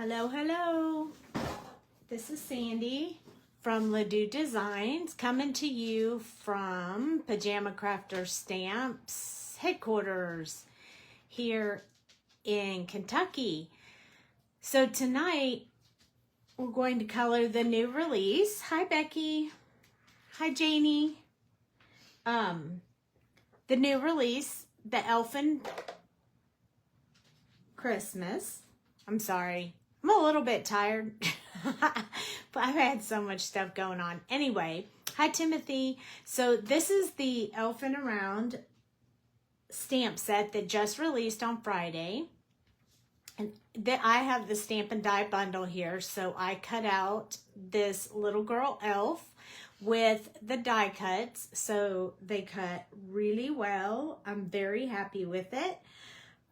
Hello, hello. This is Sandy from Ledoux Designs, coming to you from Pajama Crafter Stamps headquarters here in Kentucky. So tonight we're going to color the new release. Hi, Becky. Hi, Janie. The new release, the Elfin Christmas. I'm sorry. I'm a little bit tired, but I've had so much stuff going on. Anyway, hi, Timothy. So this is the Elfin Around stamp set that just released on Friday. And I have the stamp and die bundle here. So I cut out this little girl elf with the die cuts. So they cut really well. I'm very happy with it.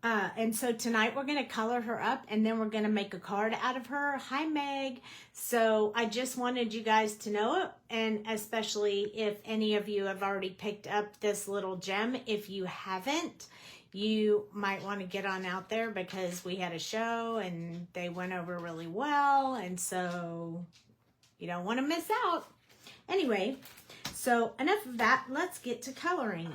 And so tonight we're going to color her up and then we're going to make a card out of her. Hi, Meg. So I just wanted you guys to know it, and especially if any of you have already picked up this little gem. If you haven't, you might want to get on out there because we had a show and they went over really well. And so you don't want to miss out. Anyway, so enough of that. Let's get to coloring.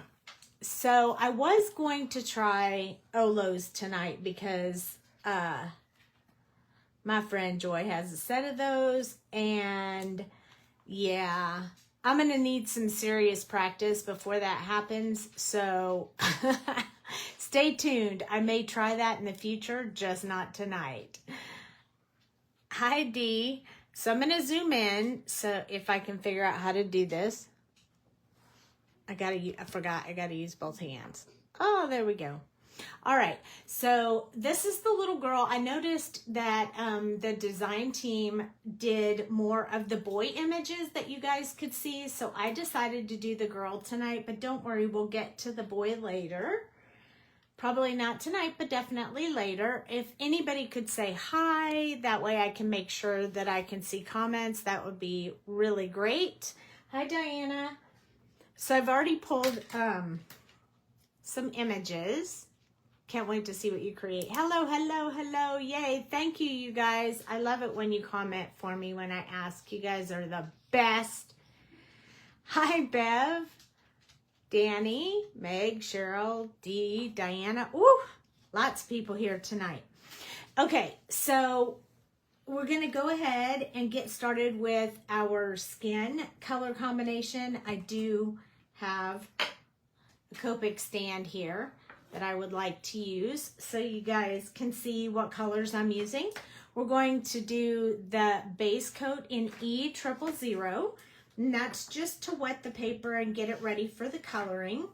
So I was going to try Olos tonight because my friend Joy has a set of those, and yeah, I'm going to need some serious practice before that happens. So stay tuned. I may try that in the future, just not tonight. Hi, Dee. So I'm going to zoom in so if I can figure out how to do this. I forgot I gotta use both hands. Oh, there we go. All right, so this is the little girl. I noticed that the design team did more of the boy images that you guys could see, so I decided to do the girl tonight, but don't worry, we'll get to the boy later. Probably not tonight, but definitely later. If anybody could say hi, that way I can make sure that I can see comments, that would be really great. Hi, Diana. So I've already pulled some images. Can't wait to see what you create. Hello, hello, hello. Yay. Thank you, you guys. I love it when you comment for me when I ask. You guys are the best. Hi, Bev, Danny, Meg, Cheryl, Dee, Diana. Ooh, lots of people here tonight. Okay, so we're going to go ahead and get started with our skin color combination. I do have a Copics stand here that I would like to use so you guys can see what colors I'm using. We're going to do the base coat in E000, and that's just to wet the paper and get it ready for the coloring.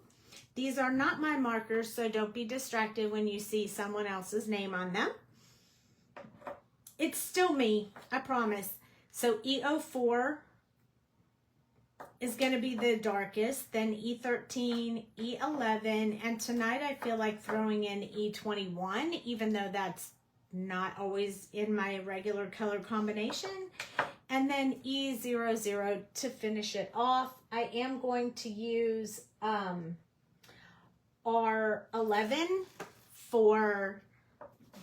These are not my markers, so don't be distracted when you see someone else's name on them. It's still me, I promise. So E04 is going to be the darkest, then E13, E11, and tonight I feel like throwing in E21, even though that's not always in my regular color combination, and then E00 to finish it off. I am going to use R11 for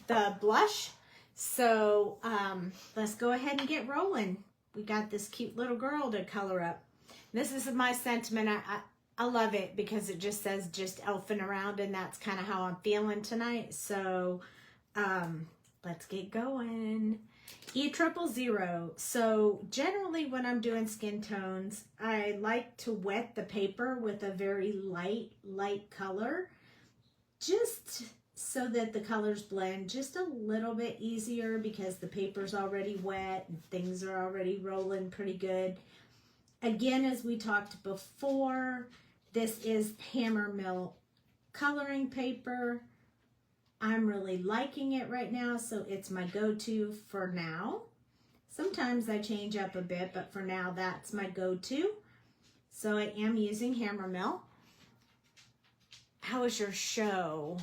the blush. So let's go ahead and get rolling. We got this cute little girl to color up. This is my sentiment. I love it because it just says just elfing around, and that's kind of how I'm feeling tonight. So let's get going. E000. So generally when I'm doing skin tones, I like to wet the paper with a very light color, just so that the colors blend just a little bit easier because the paper's already wet and things are already rolling pretty good. Again, as we talked before, this is Hammer Mill coloring paper. I'm really liking it right now, so it's my go-to for now. Sometimes I change up a bit, but for now, that's my go-to. So I am using Hammer Mill. How was your show?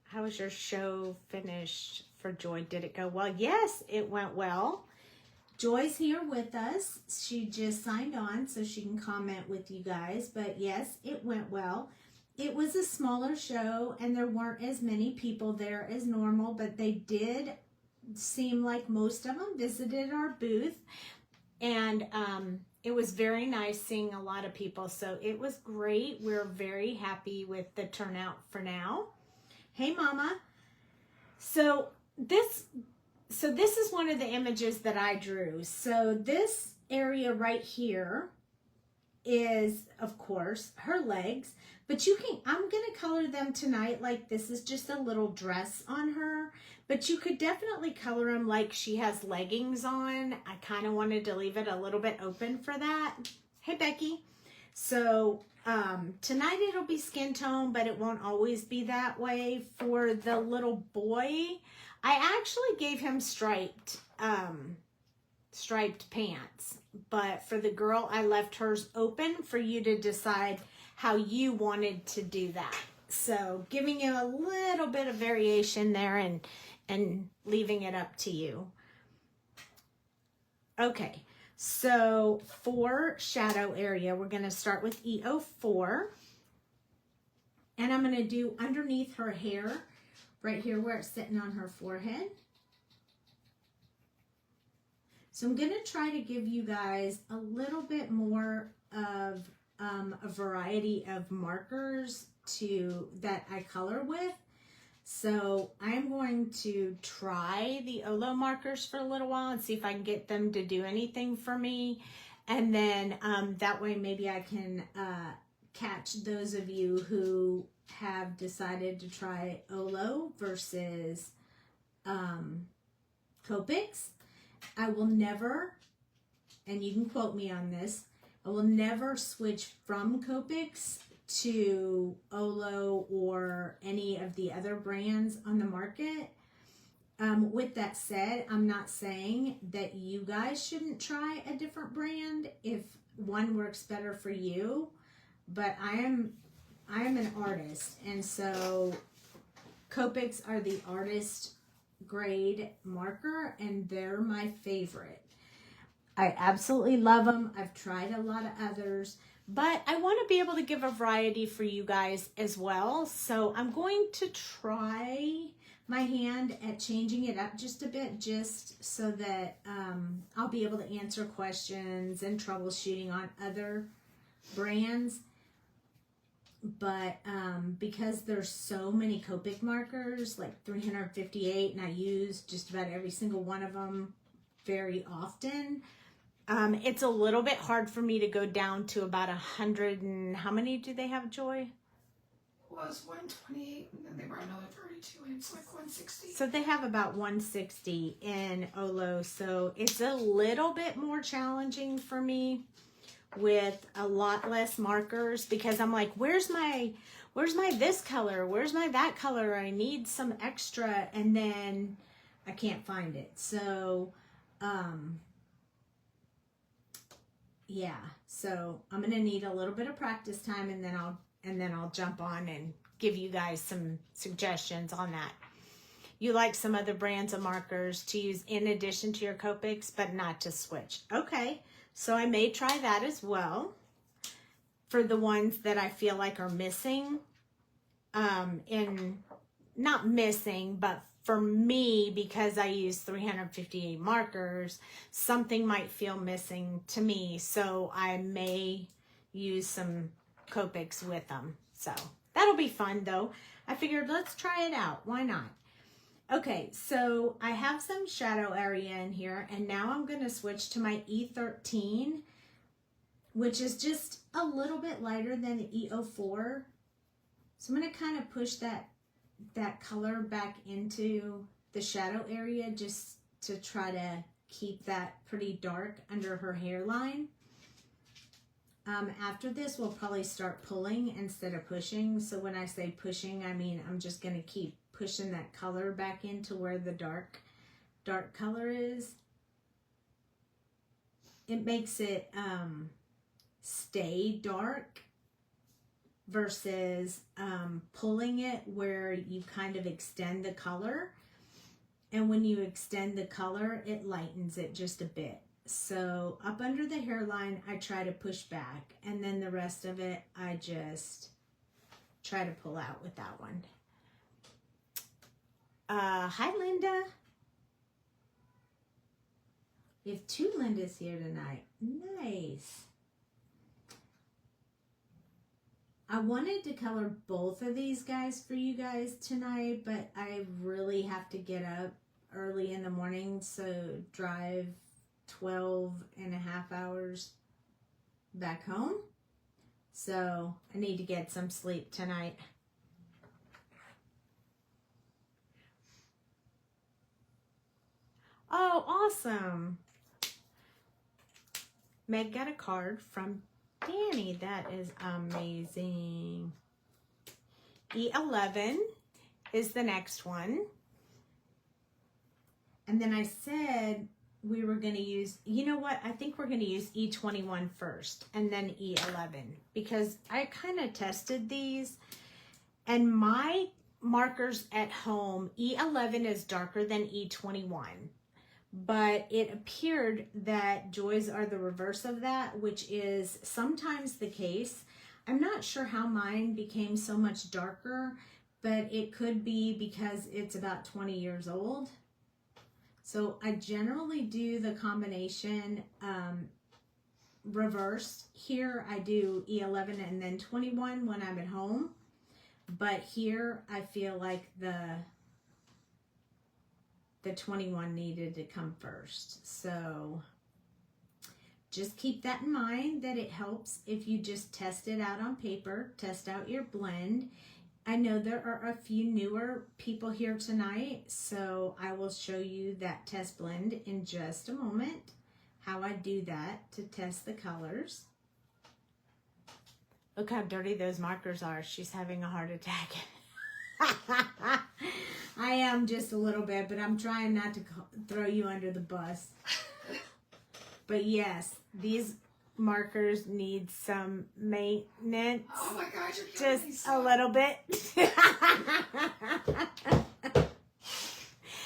How was your show finished for Joy? Did it go well? Yes, it went well. Joy's here with us. She just signed on so she can comment with you guys. But yes, it went well. it was a smaller show and there weren't as many people there as normal, but they did seem like most of them visited our booth. And it was very nice seeing a lot of people. So it was great. We're very happy with the turnout for now. Hey, Mama. So this is one of the images that I drew. So this area right here is, of course, her legs, but I'm going to color them tonight like this is just a little dress on her, but you could definitely color them like she has leggings on. I kind of wanted to leave it a little bit open for that. Hey, Becky. So tonight it'll be skin tone, but it won't always be that way. For the little boy, I actually gave him striped pants, but for the girl, I left hers open for you to decide how you wanted to do that. So giving you a little bit of variation there and leaving it up to you. Okay, so for shadow area, we're going to start with E04. And I'm going to do underneath her hair, right here where it's sitting on her forehead. So I'm going to try to give you guys a little bit more of a variety of markers that I color with. So I'm going to try the Olo markers for a little while and see if I can get them to do anything for me. And then that way maybe I can catch those of you who have decided to try Olo versus Copics. I will never, and you can quote me on this, I will never switch from Copics to Olo or any of the other brands on the market. With that said, I'm not saying that you guys shouldn't try a different brand if one works better for you, but I am an artist, and so Copics are the artist grade marker, and they're my favorite. I absolutely love them. I've tried a lot of others, but I want to be able to give a variety for you guys as well. So I'm going to try my hand at changing it up just a bit, just so that I'll be able to answer questions and troubleshooting on other brands. But because there's so many Copic markers, like 358, and I use just about every single one of them very often, it's a little bit hard for me to go down to about 100 and how many do they have, Joy? It was 128, and then they brought another 32 in, it's like 160. So they have about 160 in Olo, so it's a little bit more challenging for me with a lot less markers, because I'm like, where's my this color, where's my that color, I need some extra, and then I can't find it. So yeah, so I'm gonna need a little bit of practice time, and then I'll jump on and give you guys some suggestions on that. You like some other brands of markers to use in addition to your Copics, but not to switch. Okay. So I may try that as well for the ones that I feel like are missing. Not missing, but for me, because I use 358 markers, something might feel missing to me. So I may use some Copics with them. So that'll be fun though. I figured let's try it out. Why not? Okay, so I have some shadow area in here, and now I'm going to switch to my E13, which is just a little bit lighter than the E04. So I'm going to kind of push that color back into the shadow area just to try to keep that pretty dark under her hairline. After this, we'll probably start pulling instead of pushing. So when I say pushing, I mean I'm just going to keep pushing that color back into where the dark color is. It makes it stay dark versus pulling it where you kind of extend the color. And when you extend the color, it lightens it just a bit. So up under the hairline, I try to push back, and then the rest of it, I just try to pull out with that one. Hi, Linda. We have 2 Lindas here tonight. Nice. I wanted to color both of these guys for you guys tonight, but I really have to get up early in the morning, so drive 12 and a half hours back home. So I need to get some sleep tonight. Oh, awesome. Meg got a card from Danny. That is amazing. E11 is the next one. And then I said we were going to use, you know what? I think we're going to use E21 first and then E11 because I kind of tested these and my markers at home, E11 is darker than E21. But it appeared that Joy's are the reverse of that, which is sometimes the case. I'm not sure how mine became so much darker, but it could be because it's about 20 years old. So I generally do the combination reversed. Here I do E11 and then 21 when I'm at home. But here I feel like the 21 needed to come first. So just keep that in mind, that it helps if you just test it out on paper, test out your blend. I know there are a few newer people here tonight, so I will show you that test blend in just a moment, how I do that to test the colors. Look how dirty those markers are. She's having a heart attack. I am just a little bit, but I'm trying not to throw you under the bus. But yes, these markers need some maintenance. Oh my God, you're killing me, just son. a little bit.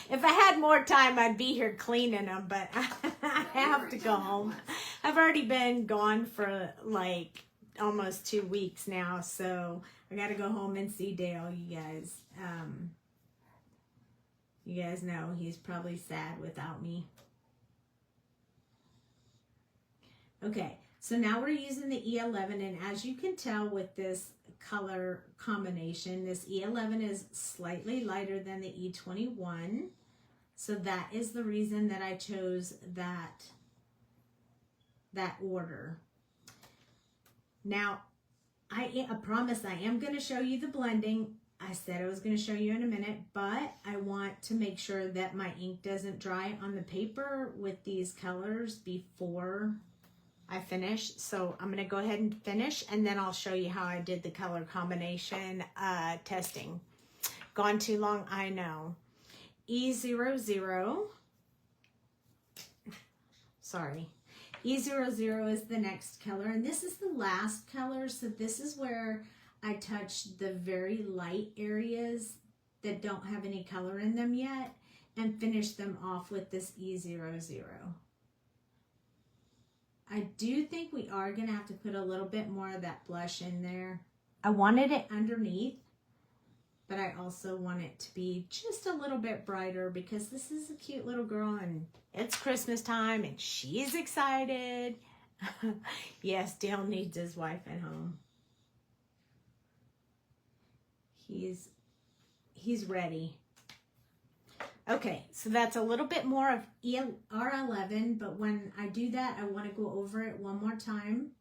If I had more time, I'd be here cleaning them, but I have to go home. I've already been gone for like almost 2 weeks now, so I got to go home and see Dale, you guys. You guys know he's probably sad without me. Okay, so now we're using the E11, and as you can tell with this color combination, this E11 is slightly lighter than the E21. So that is the reason that I chose that order. Now, I promise I am going to show you the blending. I said I was going to show you in a minute, but I want to make sure that my ink doesn't dry on the paper with these colors before I finish. So I'm going to go ahead and finish, and then I'll show you how I did the color combination testing. Gone too long, I know. E00. Sorry. E00 is the next color, and this is the last color, so this is where I touch the very light areas that don't have any color in them yet and finish them off with this E00. I do think we are going to have to put a little bit more of that blush in there. I wanted it underneath, but I also want it to be just a little bit brighter because this is a cute little girl and it's Christmas time and she's excited. Yes, Dale needs his wife at home. He's ready. Okay, so that's a little bit more of R11, but when I do that, I want to go over it one more time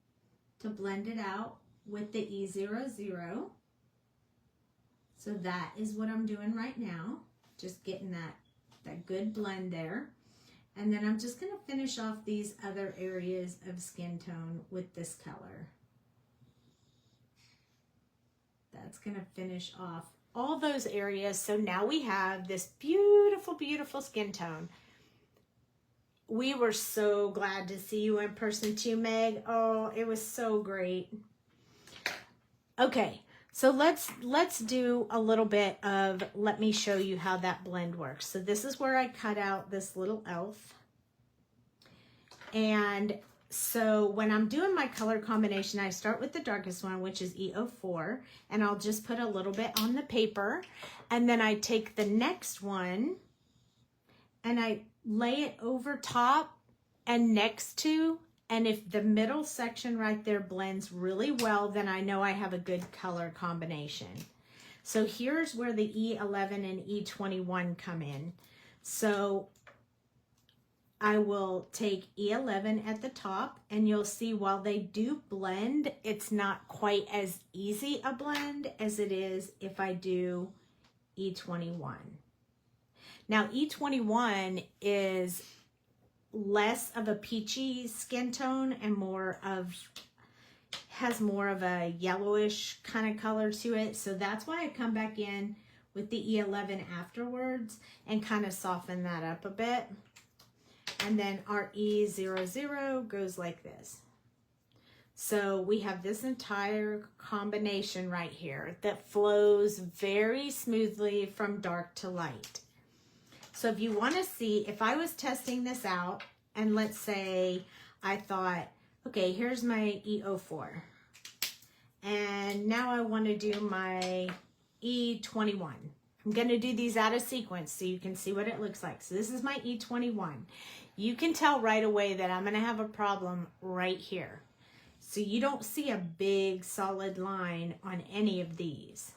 to blend it out with the E00. So that is what I'm doing right now, just getting that good blend there. And then I'm just going to finish off these other areas of skin tone with this color. That's going to finish off all those areas. So now we have this beautiful, beautiful skin tone. We were so glad to see you in person too, Meg. Oh, it was so great. Okay, so let's do a little bit of, let me show you how that blend works. So this is where I cut out this little elf. And so when I'm doing my color combination, I start with the darkest one, which is E04, and I'll just put a little bit on the paper, and then I take the next one and I lay it over top and next to, and if the middle section right there blends really well, then I know I have a good color combination. So here's where the E11 and E21 come in. So I will take E11 at the top, and you'll see while they do blend, it's not quite as easy a blend as it is if I do E21. Now E21 is less of a peachy skin tone and has more of a yellowish kind of color to it. So that's why I come back in with the E11 afterwards and kind of soften that up a bit. And then our E00 goes like this. So we have this entire combination right here that flows very smoothly from dark to light. So if you want to see, if I was testing this out, and let's say I thought, okay, here's my E04. And now I want to do my E21. I'm going to do these out of sequence so you can see what it looks like. So this is my E21. You can tell right away that I'm going to have a problem right here. So you don't see a big solid line on any of these.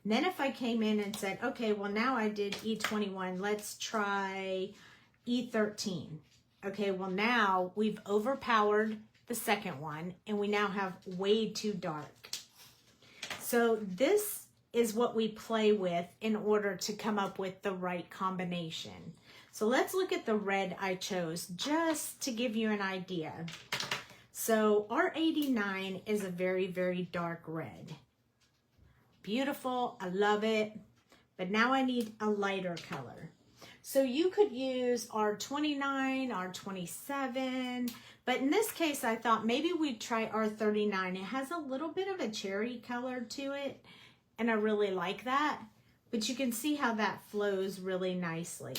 And then if I came in and said, okay, well now I did E21, let's try E13. Okay, well now we've overpowered the second one and we now have way too dark. So this is what we play with in order to come up with the right combination. So let's look at the red I chose just to give you an idea. So R89 is a very, very dark red. Beautiful, I love it, but now I need a lighter color. So you could use R29, R27, but in this case I thought maybe we'd try R39. It has a little bit of a cherry color to it, and I really like that, but you can see how that flows really nicely.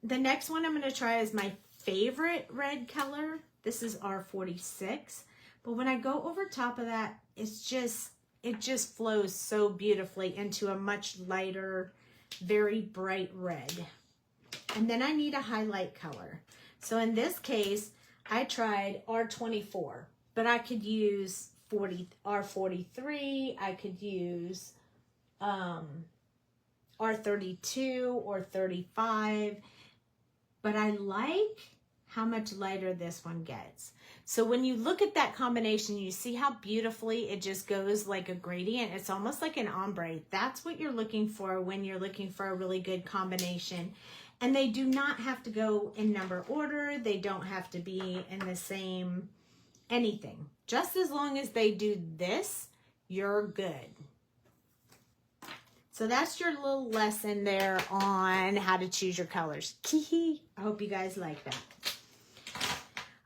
The next one I'm going to try is my favorite red color. This is R46, but when I go over top of that, it just flows so beautifully into a much lighter, very bright red. And then I need a highlight color. So in this case, I tried R24, but I could use R43, I could use R32 or 35, but I like how much lighter this one gets. So when you look at that combination, you see how beautifully it just goes like a gradient. It's almost like an ombre. That's what you're looking for when you're looking for a really good combination. And they do not have to go in number order. They don't have to be in the same anything. Just as long as they do this, you're good. So that's your little lesson there on how to choose your colors. I hope you guys like that.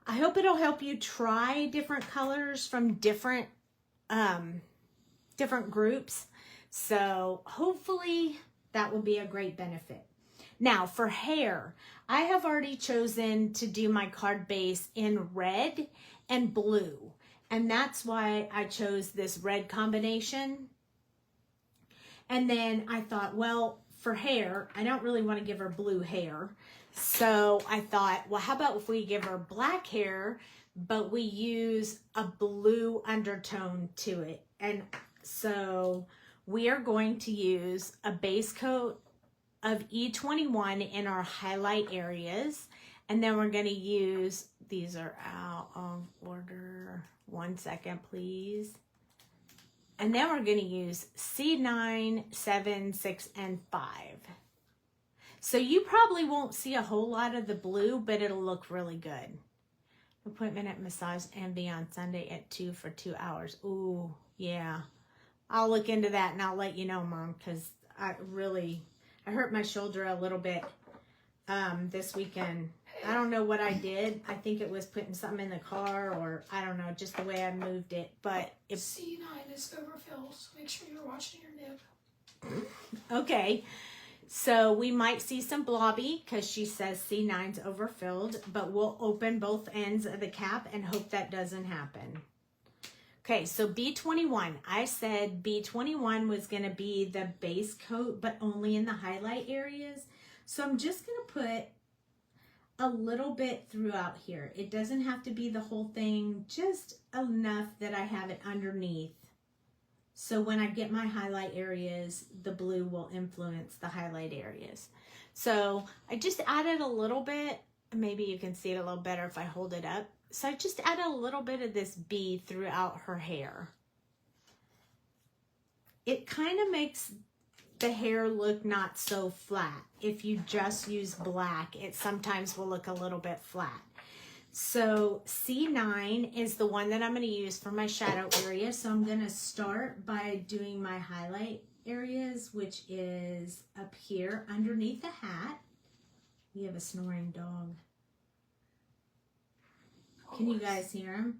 I hope it'll help you try different colors from different groups. So hopefully that will be a great benefit. Now for hair, I have already chosen to do my card base in red and blue. And that's why I chose this red combination. And then I thought, well, for hair, I don't really want to give her blue hair. So I thought, well, how about if we give her black hair, but we use a blue undertone to it. And so we are going to use a base coat of E21 in our highlight areas. And then we're going to use, these are out of order. 1 second, please. And then we're going to use C9, 7, 6, and 5. So you probably won't see a whole lot of the blue, but it'll look really good. Appointment at Massage Envy on Sunday at 2 for 2 hours. Ooh, yeah. I'll look into that and I'll let you know, Mom, because I hurt my shoulder a little bit this weekend. I don't know what I did. I think it was putting something in the car, or I don't know, just the way I moved it. But C9 is overfilled, so make sure you're watching your nib. Okay. So we might see some blobby because she says C9's overfilled, but we'll open both ends of the cap and hope that doesn't happen. Okay, so B21. I said B21 was going to be the base coat, but only in the highlight areas. So I'm just going to put a little bit throughout here. It doesn't have to be the whole thing, just enough that I have it underneath. So when I get my highlight areas, the blue will influence the highlight areas. So I just added a little bit. Maybe you can see it a little better if I hold it up. So I just added a little bit of this B throughout her hair. It kind of makes the hair look not so flat. If you just use black, it sometimes will look a little bit flat. So C9 is the one that I'm going to use for my shadow area. So I'm going to start by doing my highlight areas, which is up here underneath the hat. We have a snoring dog. Can you guys hear him?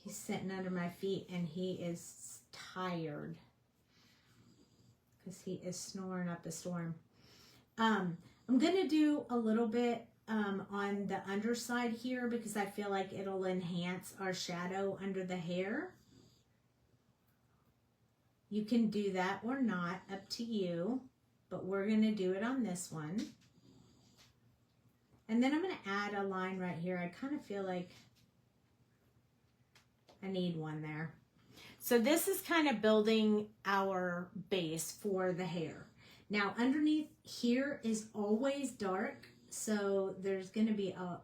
He's sitting under my feet and he is tired because he is snoring up a storm. I'm going to do a little bit on the underside here because I feel like it'll enhance our shadow under the hair. You can do that or not, up to you, but we're going to do it on this one. And then I'm going to add a line right here. I kind of feel like I need one there. So this is kind of building our base for the hair. Now underneath here is always dark. So there's going to be a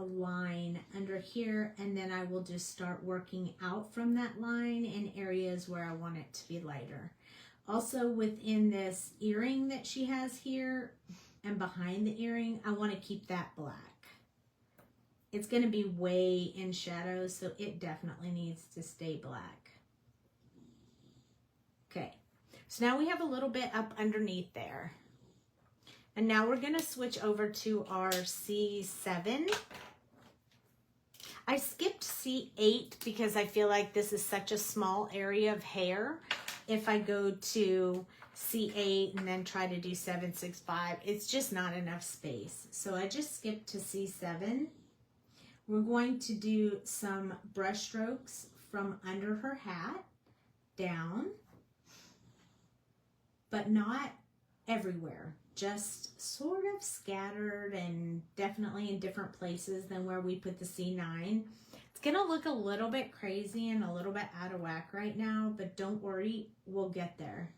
line under here, and then I will just start working out from that line in areas where I want it to be lighter. Also within this earring that she has here and behind the earring, I want to keep that black. It's going to be way in shadow, so it definitely needs to stay black. Okay, so now we have a little bit up underneath there. And now we're going to switch over to our C7. I skipped C8 because I feel like this is such a small area of hair. If I go to C8 and then try to do 7, 6, 5, it's just not enough space. So I just skipped to C7. We're going to do some brush strokes from under her hat down, but not everywhere. Just sort of scattered and definitely in different places than where we put the C9. It's going to look a little bit crazy and a little bit out of whack right now, but don't worry, we'll get there.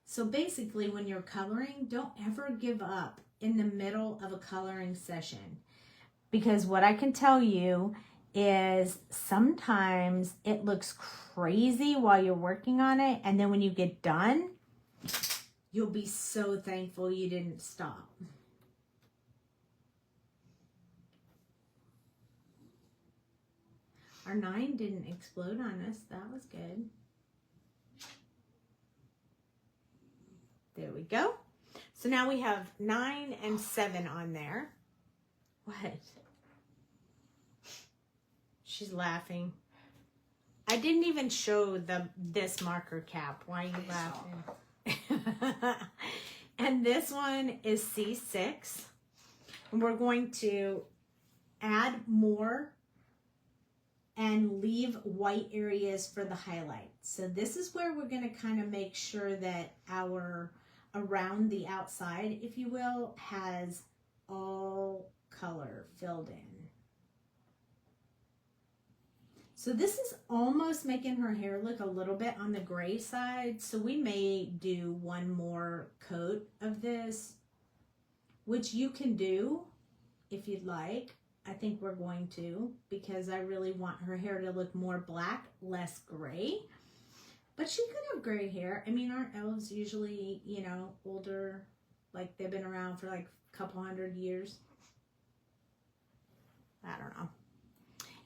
So basically when you're coloring, don't ever give up in the middle of a coloring session, because what I can tell you is sometimes it looks crazy while you're working on it, and then when you get done, you'll be so thankful you didn't stop. Our 9 didn't explode on us. That was good. There we go. So now we have 9 and 7 on there. What? She's laughing. I didn't even show this marker cap. Why are you laughing? And this one is C6. And we're going to add more and leave white areas for the highlight. So this is where we're going to kind of make sure that our around the outside, if you will, has all color filled in. So this is almost making her hair look a little bit on the gray side. So we may do one more coat of this, which you can do if you'd like. I think we're going to, because I really want her hair to look more black, less gray. But she could have gray hair. I mean, aren't elves usually, you know, older, like they've been around for like a couple 100 years? I don't know.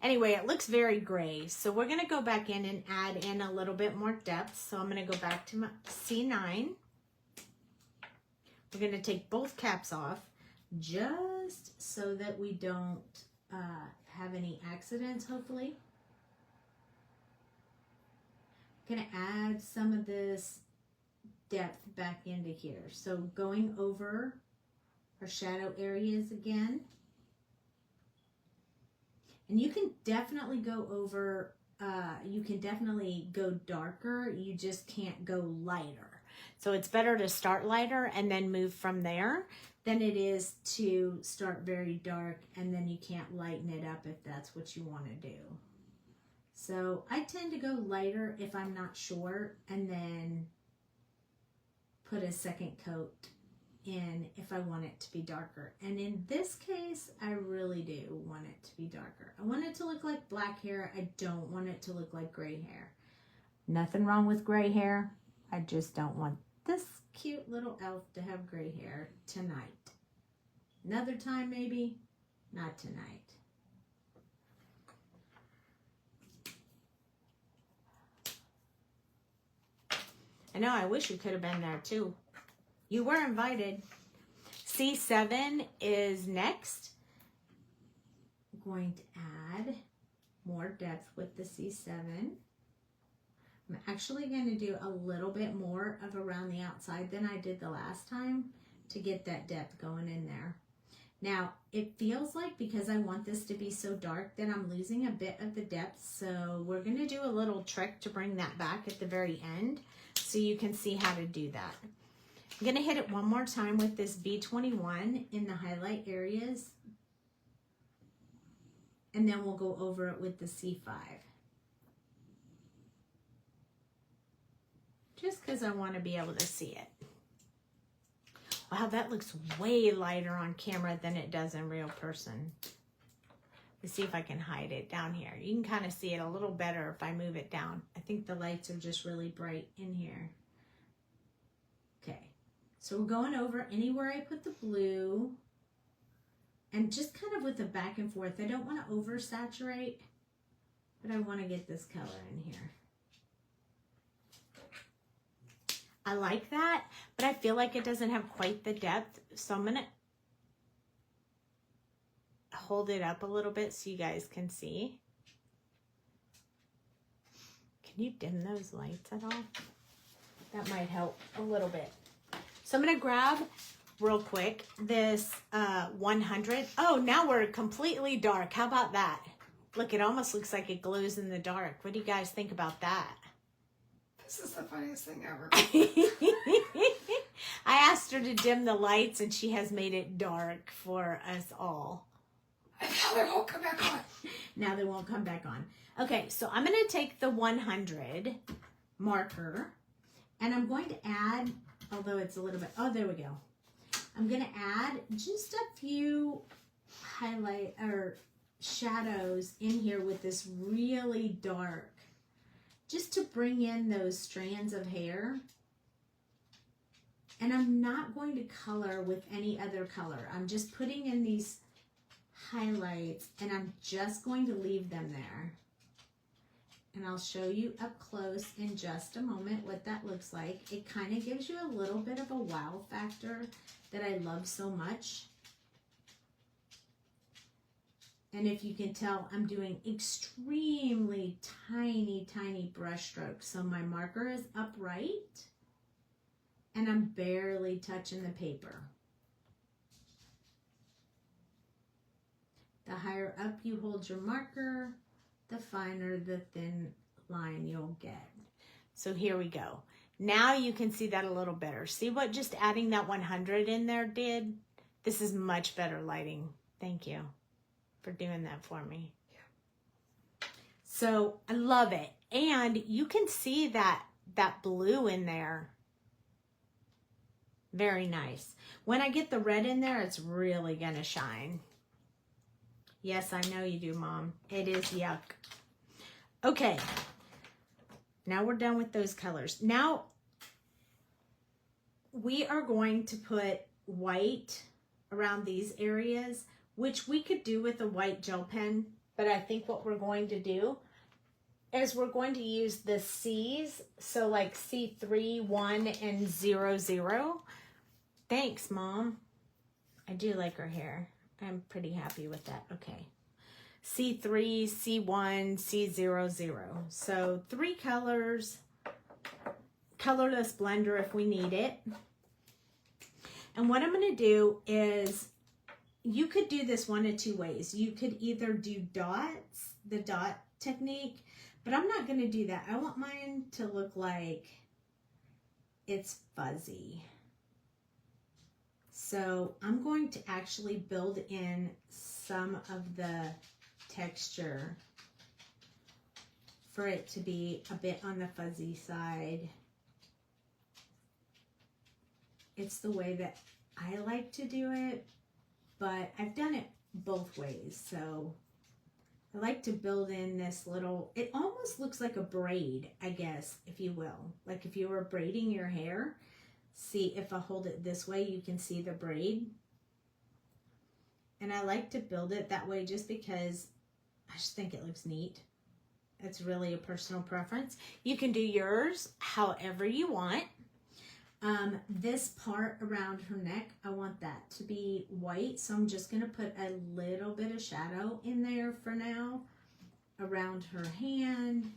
Anyway, it looks very gray. So we're going to go back in and add in a little bit more depth. So I'm going to go back to my C9. We're going to take both caps off just so that we don't have any accidents, hopefully. I'm going to add some of this depth back into here. So going over our shadow areas again. And you can definitely go over, you can definitely go darker. You just can't go lighter. So it's better to start lighter and then move from there than it is to start very dark and then you can't lighten it up if that's what you want to do. So I tend to go lighter if I'm not sure and then put a second coat in if I want it to be darker. And in this case, I really do want it to be darker. I want it to look like black hair. I don't want it to look like gray hair. Nothing wrong with gray hair. I just don't want this cute little elf to have gray hair tonight. Another time maybe, not tonight. I know, I wish you could have been there too. You were invited. C7 is next. I'm going to add more depth with the C7. I'm actually going to do a little bit more of around the outside than I did the last time to get that depth going in there. Now, it feels like because I want this to be so dark that I'm losing a bit of the depth, so we're going to do a little trick to bring that back at the very end so you can see how to do that. I'm going to hit it one more time with this B21 in the highlight areas, and then we'll go over it with the C5. Just because I want to be able to see it. Wow, that looks way lighter on camera than it does in real person. Let's see if I can hide it down here. You can kind of see it a little better if I move it down. I think the lights are just really bright in here. Okay, so we're going over anywhere I put the blue and just kind of with the back and forth. I don't want to oversaturate, but I want to get this color in here. I like that, but I feel like it doesn't have quite the depth, so I'm going to hold it up a little bit so you guys can see. Can you dim those lights at all? That might help a little bit. So I'm going to grab real quick this 100. Oh, now we're completely dark. How about that? Look, it almost looks like it glows in the dark. What do you guys think about that? This is the funniest thing ever. I asked her to dim the lights and she has made it dark for us all. And now they won't come back on. Now they won't come back on. Okay, so I'm going to take the 100 marker and I'm going to add, although it's a little bit, oh, there we go. I'm going to add just a few highlight or shadows in here with this really dark, just to bring in those strands of hair. And I'm not going to color with any other color. I'm just putting in these highlights and I'm just going to leave them there. And I'll show you up close in just a moment what that looks like. It kind of gives you a little bit of a wow factor that I love so much. And if you can tell, I'm doing extremely tiny, tiny brush strokes. So my marker is upright and I'm barely touching the paper. The higher up you hold your marker, the finer the thin line you'll get. So here we go. Now you can see that a little better. See what just adding that 100 in there did? This is much better lighting. Thank you for doing that for me. Yeah. So I love it. And you can see that blue in there. Very nice. When I get the red in there, it's really gonna shine. Yes, I know you do, Mom. It is yuck. Okay. Now we're done with those colors. Now we are going to put white around these areas, which we could do with a white gel pen, but I think what we're going to do is we're going to use the C's, so like C3, 1, and 0, 0. Thanks, Mom. I do like her hair. I'm pretty happy with that. Okay. C3, C1, C0, 0. So 3 colors colorless blender if we need it. And what I'm going to do is, you could do this one of two ways. You could either do dots, the dot technique, but I'm not going to do that. I want mine to look like it's fuzzy. So I'm going to actually build in some of the texture for it to be a bit on the fuzzy side. It's the way that I like to do it, but I've done it both ways. So I like to build in this little, it almost looks like a braid, I guess, if you will. Like if you were braiding your hair, see if I hold it this way, you can see the braid. And I like to build it that way just because I just think it looks neat. It's really a personal preference. You can do yours however you want. This part around her neck, I want that to be white. So I'm just going to put a little bit of shadow in there for now. Around her hand.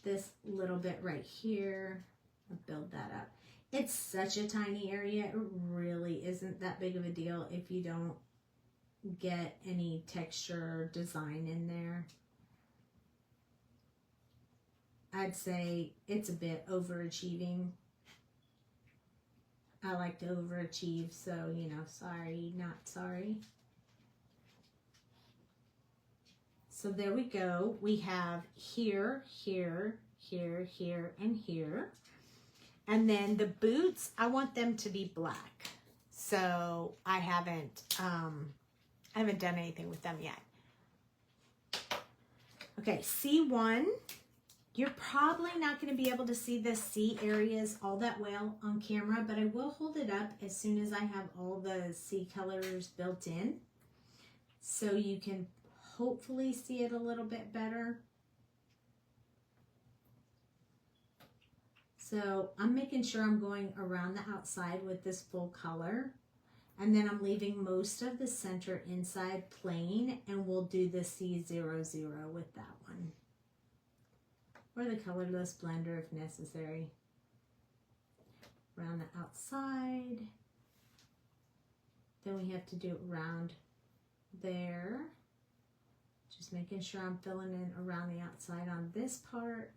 This little bit right here. I'll build that up. It's such a tiny area. It really isn't that big of a deal if you don't get any texture or design in there. I'd say it's a bit overachieving. I like to overachieve, so, you know, sorry, not sorry. So there we go. We have here, here, here, here, and here. And then the boots, I want them to be black. So I haven't done anything with them yet. Okay, C1. You're probably not going to be able to see the C areas all that well on camera, but I will hold it up as soon as I have all the C colors built in, so you can hopefully see it a little bit better. So I'm making sure I'm going around the outside with this full color, and then I'm leaving most of the center inside plain, and we'll do the C00 with that one. Or the colorless blender if necessary. Around the outside. Then we have to do it around there. Just making sure I'm filling in around the outside on this part.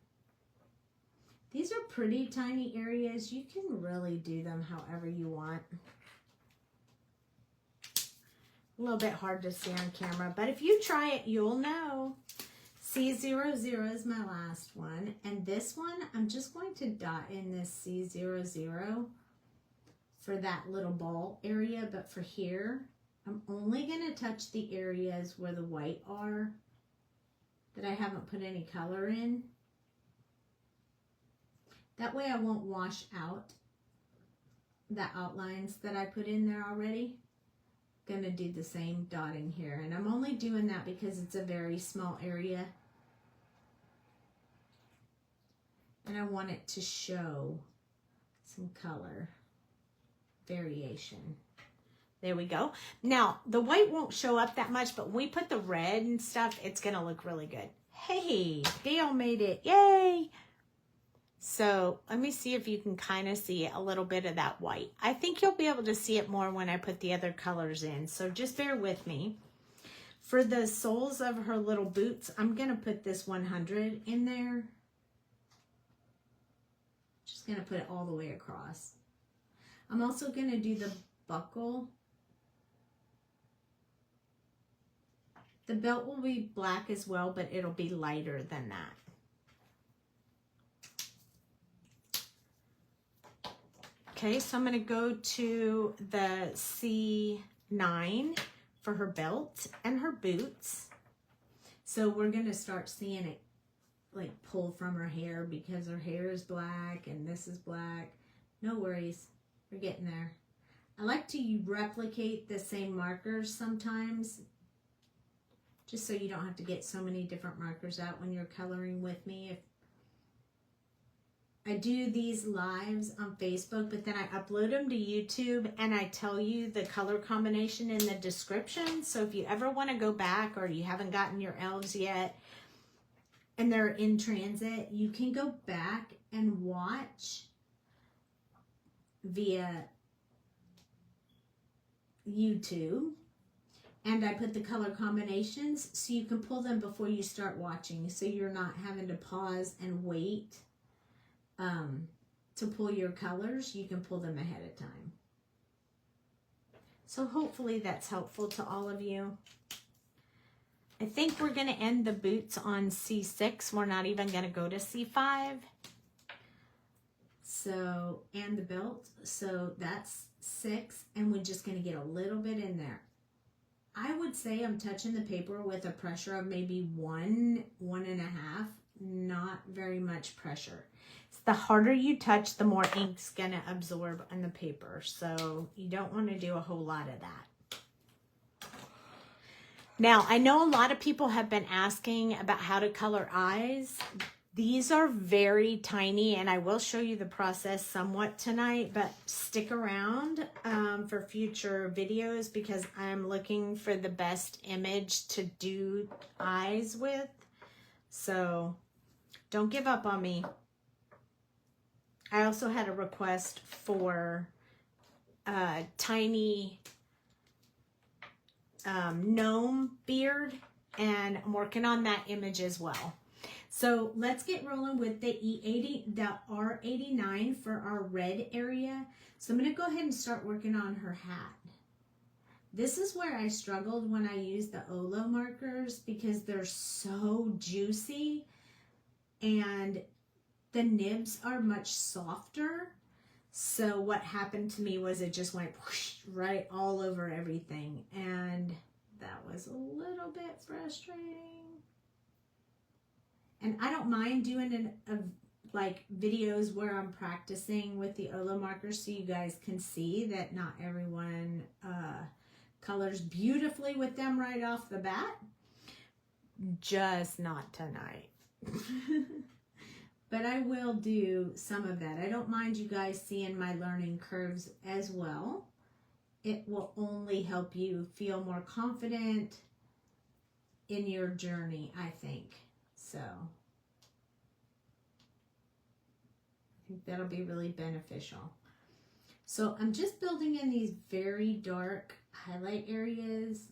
These are pretty tiny areas. You can really do them however you want. A little bit hard to see on camera, but if you try it, you'll know. C00 is my last one, and this one I'm just going to dot in this C00 for that little ball area, but for here I'm only going to touch the areas where the white are that I haven't put any color in. That way I won't wash out the outlines that I put in there already. Going to do the same dotting here, and I'm only doing that because it's a very small area. And I want it to show some color variation. There we go. Now, the white won't show up that much, but when we put the red and stuff, it's going to look really good. Hey, Dale made it. Yay! So let me see if you can kind of see a little bit of that white. I think you'll be able to see it more when I put the other colors in. So just bear with me. For the soles of her little boots, I'm going to put this 100 in there. Just going to put it all the way across. I'm also going to do the buckle. The belt will be black as well, but it'll be lighter than that. Okay, so I'm going to go to the C9 for her belt and her boots. So we're going to start seeing it like pull from her hair because her hair is black and this is black. No worries, we're getting there. I like to replicate the same markers sometimes, just so you don't have to get so many different markers out when you're coloring with me. If I do these lives on Facebook, but then I upload them to YouTube and I tell you the color combination in the description. So if you ever want to go back or you haven't gotten your elves yet and they're in transit, you can go back and watch via YouTube. And I put the color combinations so you can pull them before you start watching, so you're not having to pause and wait to pull your colors. You can pull them ahead of time. So hopefully that's helpful to all of you. I think we're going to end the boots on C6. We're not even going to go to C5. So, and the belt. So that's 6, and we're just going to get a little bit in there. I would say I'm touching the paper with a pressure of maybe 1.5, not very much pressure. The harder you touch, the more ink's going to absorb on the paper. So you don't want to do a whole lot of that. Now, I know a lot of people have been asking about how to color eyes. These are very tiny, and I will show you the process somewhat tonight, but stick around for future videos because I'm looking for the best image to do eyes with. So don't give up on me. I also had a request for a tiny gnome beard, and I'm working on that image as well. So let's get rolling with the R89 for our red area. So I'm going to go ahead and start working on her hat. This is where I struggled when I used the Olo markers because they're so juicy and the nibs are much softer. So what happened to me was it just went whoosh, right all over everything, and that was a little bit frustrating. And I don't mind doing like videos where I'm practicing with the Olo markers so you guys can see that not everyone colors beautifully with them right off the bat. Just not tonight. But I will do some of that. I don't mind you guys seeing my learning curves as well. It will only help you feel more confident in your journey, I think. So I think that'll be really beneficial. So I'm just building in these very dark highlight areas,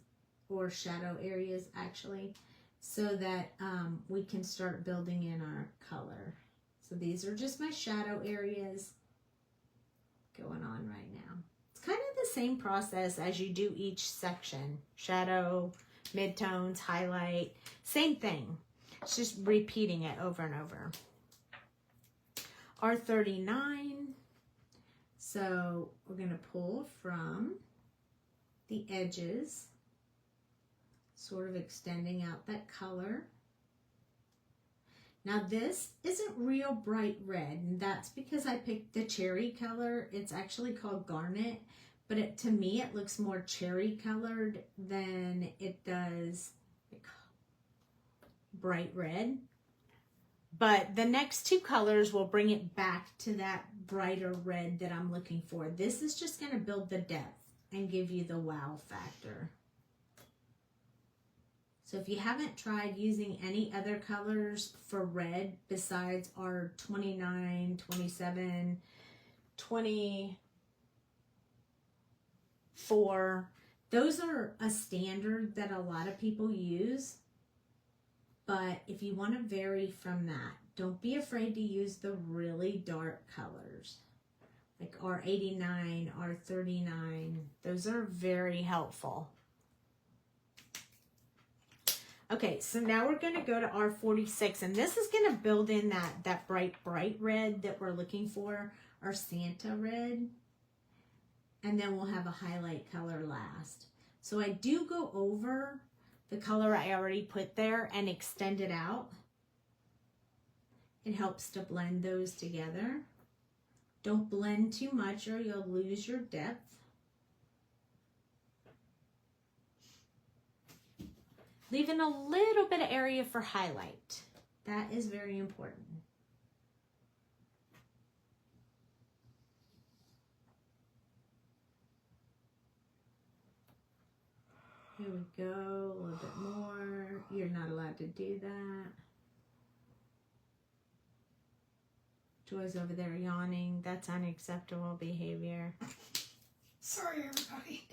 or shadow areas actually, so that we can start building in our color. So these are just my shadow areas going on right now. It's kind of the same process as you do each section. Shadow, midtones, highlight, same thing. It's just repeating it over and over. R39. So we're going to pull from the edges, sort of extending out that color. Now this isn't real bright red, and that's because I picked the cherry color. It's actually called garnet, but to me it looks more cherry colored than it does like bright red. But the next two colors will bring it back to that brighter red that I'm looking for. This is just going to build the depth and give you the wow factor. So if you haven't tried using any other colors for red besides our 29, 27, 24, those are a standard that a lot of people use. But if you want to vary from that, don't be afraid to use the really dark colors. Like R89, R39, those are very helpful. Okay, so now we're going to go to R46, and this is going to build in that bright red that we're looking for, our Santa red. And then we'll have a highlight color last. So I do go over the color I already put there and extend it out. It helps to blend those together. Don't blend too much or you'll lose your depth. Leaving a little bit of area for highlight. That is very important. Here we go, a little bit more. You're not allowed to do that. Joy's over there yawning. That's unacceptable behavior. Sorry, everybody.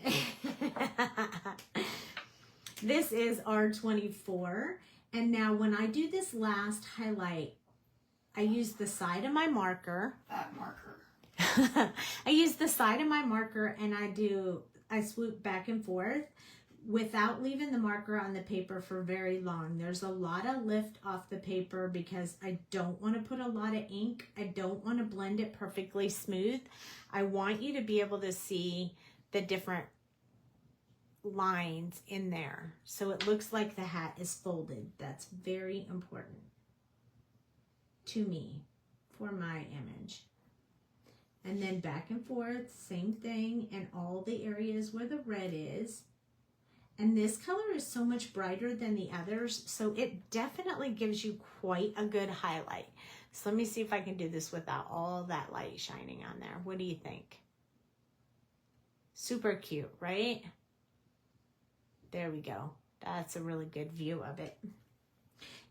This is R24. And now when I do this last highlight, I use the side of my marker. That marker. I use the side of my marker and I swoop back and forth without leaving the marker on the paper for very long. There's a lot of lift off the paper because I don't want to put a lot of ink. I don't want to blend it perfectly smooth. I want you to be able to see the different lines in there. So it looks like the hat is folded. That's very important to me for my image. And then back and forth, same thing, and all the areas where the red is. And this color is so much brighter than the others, so it definitely gives you quite a good highlight. So let me see if I can do this without all that light shining on there. What do you think? Super cute, right? There we go. That's a really good view of it.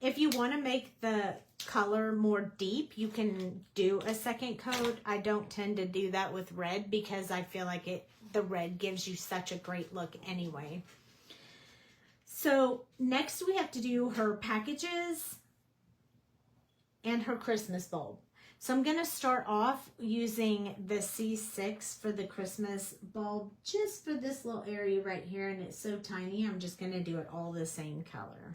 If you want to make the color more deep, you can do a second coat. I don't tend to do that with red because I feel like the red gives you such a great look anyway. So next we have to do her packages and her Christmas bulb. So I'm going to start off using the C6 for the Christmas bulb just for this little area right here, and it's so tiny I'm just going to do it all the same color.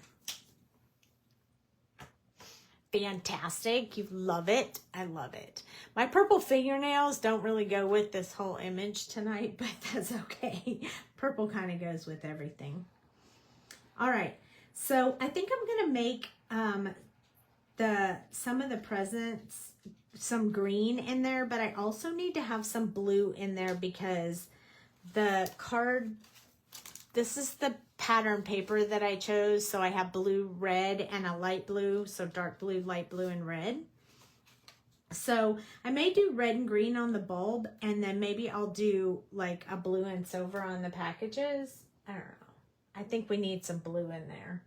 Fantastic. You love it. I love it. My purple fingernails don't really go with this whole image tonight, but that's okay. Purple kind of goes with everything. All right. So I think I'm going to make some of the presents some green in there, but I also need to have some blue in there because the card, this is the pattern paper that I chose, so I have blue, red, and a light blue, so dark blue, light blue, and red. So I may do red and green on the bulb, and then maybe I'll do like a blue and silver on the packages. I don't know. I think we need some blue in there.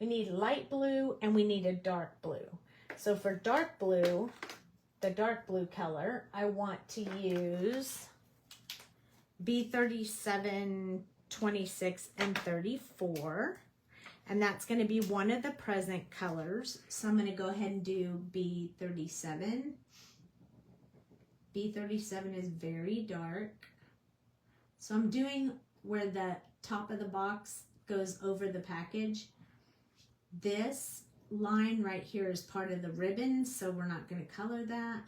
We need light blue and we need a dark blue. So for dark blue, the dark blue color, I want to use B37, 26, and 34. And that's going to be one of the present colors. So I'm going to go ahead and do B37. B37 is very dark. So I'm doing where the top of the box goes over the package. This line right here is part of the ribbon, so we're not going to color that.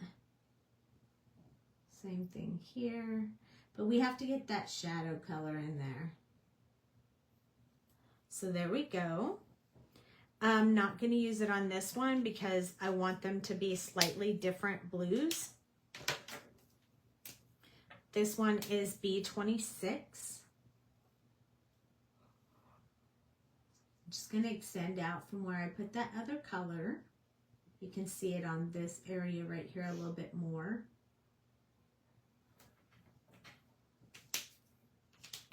Same thing here, but we have to get that shadow color in there. So there we go. I'm not going to use it on this one because I want them to be slightly different blues. This one is B26. I'm just going to extend out from where I put that other color. You can see it on this area right here a little bit more.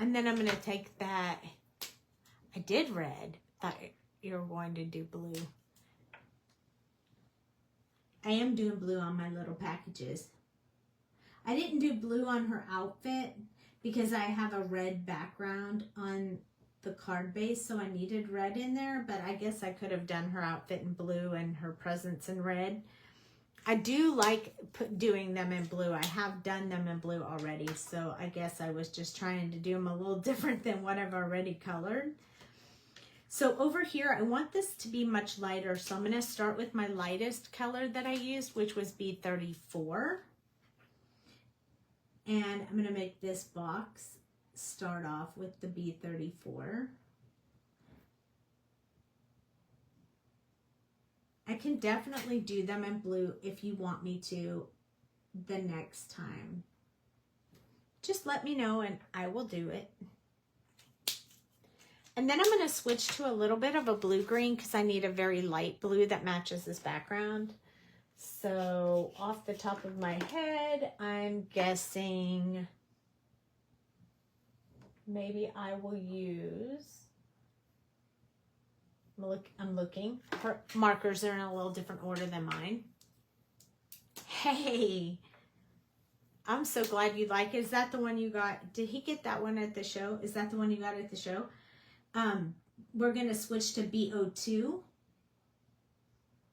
And then I'm going to take that, I did red, thought you were going to do blue. I am doing blue on my little packages. I didn't do blue on her outfit because I have a red background on the card base, so I needed red in there, but I guess I could have done her outfit in blue and her presents in red. I do like doing them in blue. I have done them in blue already, so I guess I was just trying to do them a little different than what I've already colored. So over here, I want this to be much lighter, so I'm going to start with my lightest color that I used, which was B34. And I'm going to make this box start off with the B34. I can definitely do them in blue if you want me to the next time. Just let me know and I will do it. And then I'm going to switch to a little bit of a blue-green because I need a very light blue that matches this background. So off the top of my head, I'm guessing maybe I will use, I'm looking, her markers are in a little different order than mine. Hey, I'm so glad you like it. Is that the one you got? Did he get that one at the show? Is that the one you got at the show? We're going to switch to BO2.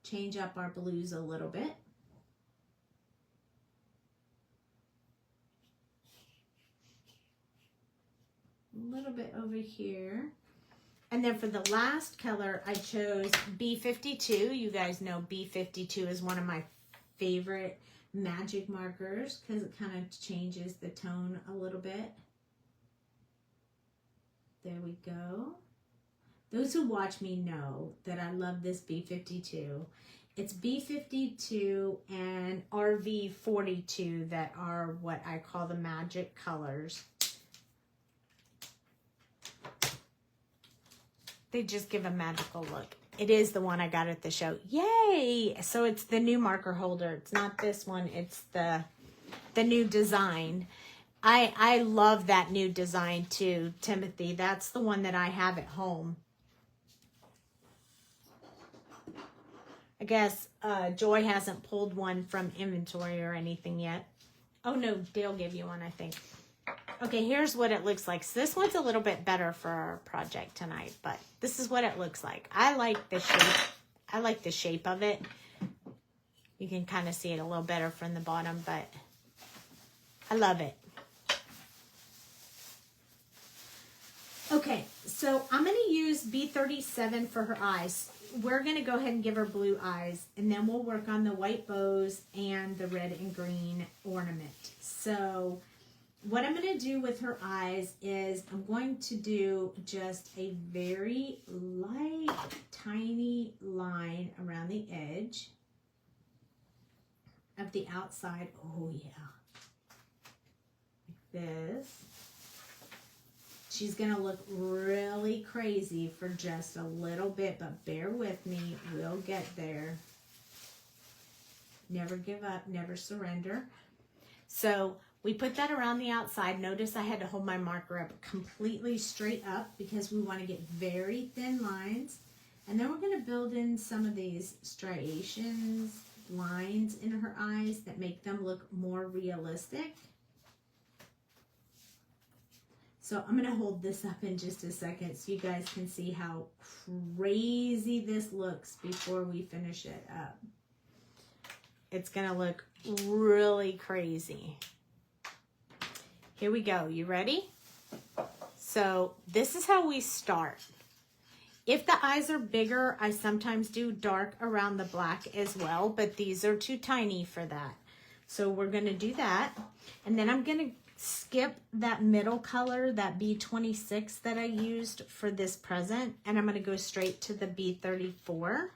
Change up our blues a little bit. A little bit over here. And then for the last color, I chose B52. You guys know B52 is one of my favorite magic markers because it kind of changes the tone a little bit. There we go. Those who watch me know that I love this B52. It's B52 and RV42 that are what I call the magic colors. They just give a magical look. It is the one I got at the show. Yay! So it's the new marker holder. It's not this one. It's the new design. I love that new design too, Timothy. That's the one that I have at home. I guess Joy hasn't pulled one from inventory or anything yet. Oh no, Dale gave you one, I think. Okay, here's what it looks like. So this one's a little bit better for our project tonight, but this is what it looks like. I like the shape. I like the shape of it. You can kind of see it a little better from the bottom, but I love it. Okay, so I'm going to use B37 for her eyes. We're going to go ahead and give her blue eyes, and then we'll work on the white bows and the red and green ornament. So what I'm going to do with her eyes is I'm going to do just a very light, tiny line around the edge of the outside. Oh, yeah. Like this. She's going to look really crazy for just a little bit, but bear with me. We'll get there. Never give up, never surrender. So we put that around the outside. Notice I had to hold my marker up completely straight up because we want to get very thin lines. And then we're going to build in some of these striations, lines in her eyes that make them look more realistic. So I'm going to hold this up in just a second so you guys can see how crazy this looks before we finish it up. It's going to look really crazy. Here we go. You ready? So this is how we start. If the eyes are bigger, I sometimes do dark around the black as well, but these are too tiny for that. So we're going to do that. And then I'm going to skip that middle color, that B26 that I used for this present, and I'm going to go straight to the B34.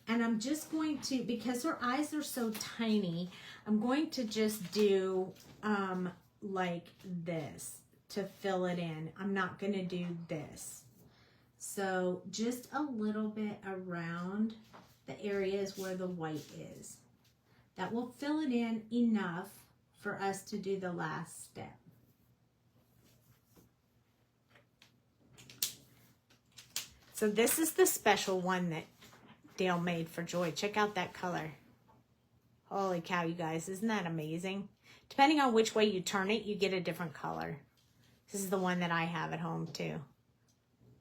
And I'm just going to, because her eyes are so tiny, I'm going to just do like this to fill it in. I'm not going to do this. So just a little bit around the areas where the white is. That will fill it in enough for us to do the last step. So this is the special one that Dale made for Joy. Check out that color. Holy cow, you guys. Isn't that amazing? Depending on which way you turn it, you get a different color. This is the one that I have at home too.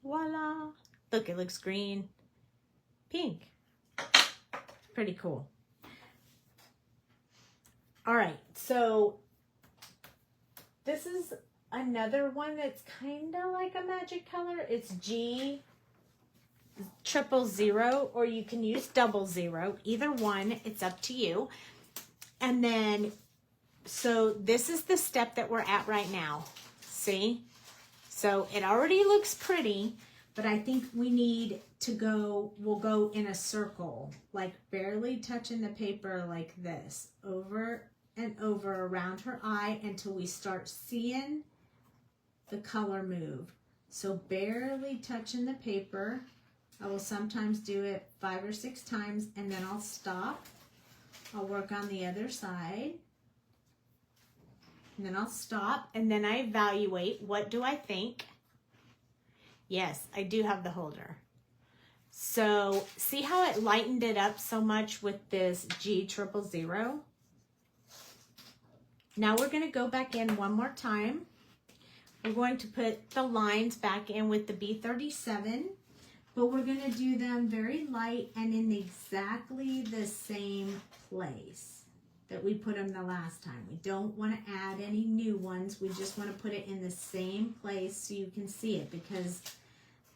Voila. Look, it looks green, pink. Pretty cool. All right, so this is another one that's kind of like a magic color. It's G00, or you can use 00. Either one, it's up to you. And then, so this is the step that we're at right now. See? So it already looks pretty, but I think we need to go, we'll go in a circle, like barely touching the paper like this, over and over around her eye until we start seeing the color move. So barely touching the paper. I will sometimes do it 5 or 6 times, and then I'll stop. I'll work on the other side. And then I'll stop, and then I evaluate, what do I think? Yes, I do have the holder. So see how it lightened it up so much with this G000? Now we're going to go back in one more time. We're going to put the lines back in with the B37, but we're going to do them very light and in exactly the same place that we put them the last time. We don't want to add any new ones. We just want to put it in the same place so you can see it, because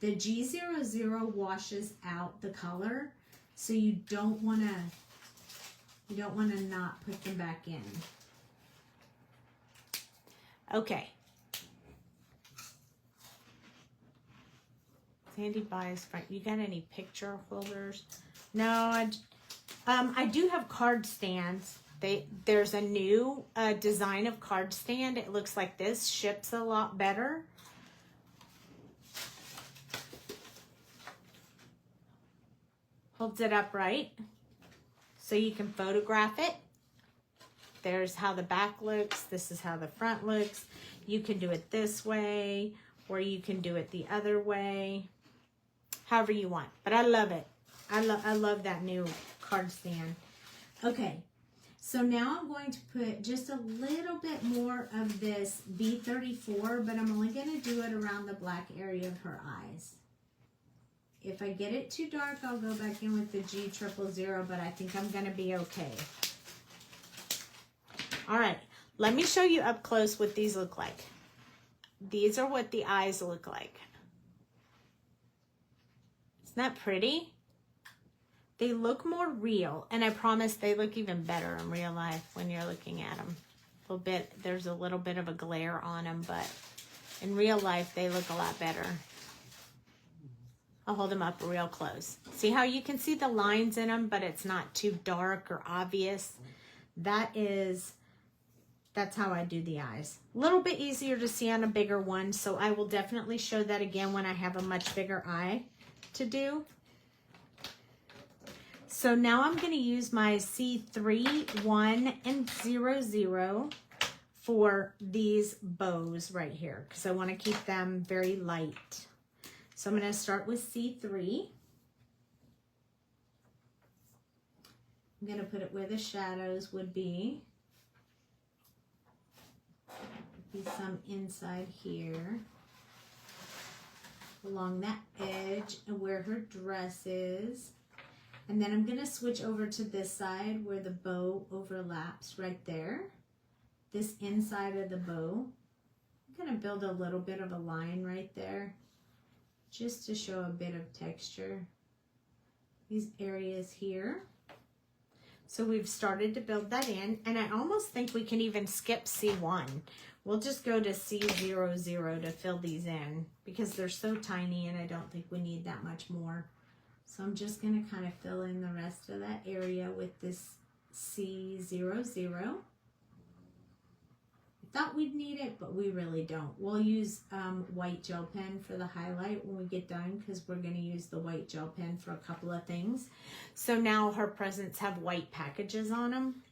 the G00 washes out the color, so you don't want to not put them back in. Okay. Sandy buys front. You got any picture holders? No, I do have card stands. There's a new design of card stand. It looks like this. Ships a lot better. Holds it upright so you can photograph it. There's how the back looks. This is how the front looks. You can do it this way, or you can do it the other way. However you want. But I love it. I love that new card stand. Okay. So now I'm going to put just a little bit more of this B34, but I'm only going to do it around the black area of her eyes. If I get it too dark, I'll go back in with the G000, but I think I'm going to be okay. All right, let me show you up close what these look like. These are what the eyes look like. Isn't that pretty? They look more real, and I promise they look even better in real life when you're looking at them. There's a little bit of a glare on them, but in real life, they look a lot better. I'll hold them up real close. See how you can see the lines in them, but it's not too dark or obvious? That's how I do the eyes. A little bit easier to see on a bigger one, so I will definitely show that again when I have a much bigger eye to do. So now I'm going to use my C3, 1, and 00 for these bows right here, because I want to keep them very light. So I'm going to start with C3. I'm going to put it where the shadows would be. Some inside here, along that edge and where her dress is. And then I'm going to switch over to this side where the bow overlaps right there. This inside of the bow. I'm going to build a little bit of a line right there just to show a bit of texture. These areas here. So we've started to build that in, and I almost think we can even skip C1. We'll just go to C00 to fill these in because they're so tiny and I don't think we need that much more. So I'm just going to kind of fill in the rest of that area with this C00. I thought we'd need it, but we really don't. We'll use white gel pen for the highlight when we get done because we're going to use the white gel pen for a couple of things. So now her presents have white packages on them.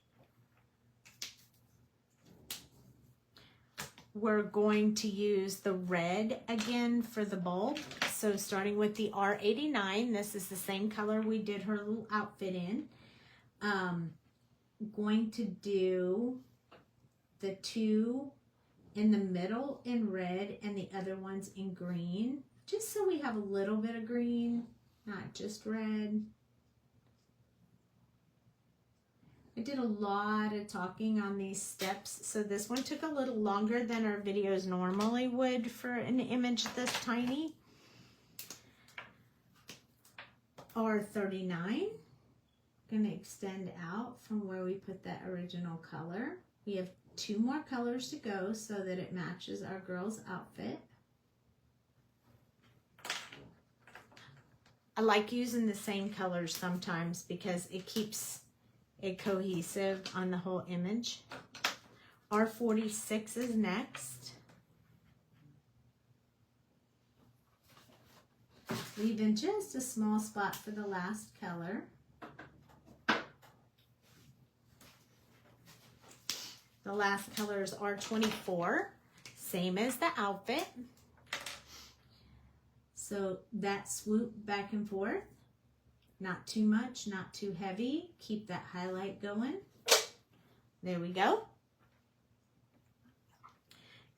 We're going to use the red again for the bulb. So starting with the R89, this is the same color we did her little outfit in. Going to do the two in the middle in red and the other ones in green, just so we have a little bit of green, not just red. I did a lot of talking on these steps, so this one took a little longer than our videos normally would for an image this tiny. R39, gonna extend out from where we put that original color. We have 2 more colors to go so that it matches our girl's outfit. I like using the same colors sometimes because it keeps it cohesive on the whole image. R46 is next. Leaving just a small spot for the last color. The last color is R24, same as the outfit. So that swoop back and forth. Not too much, not too heavy. Keep that highlight going. There we go.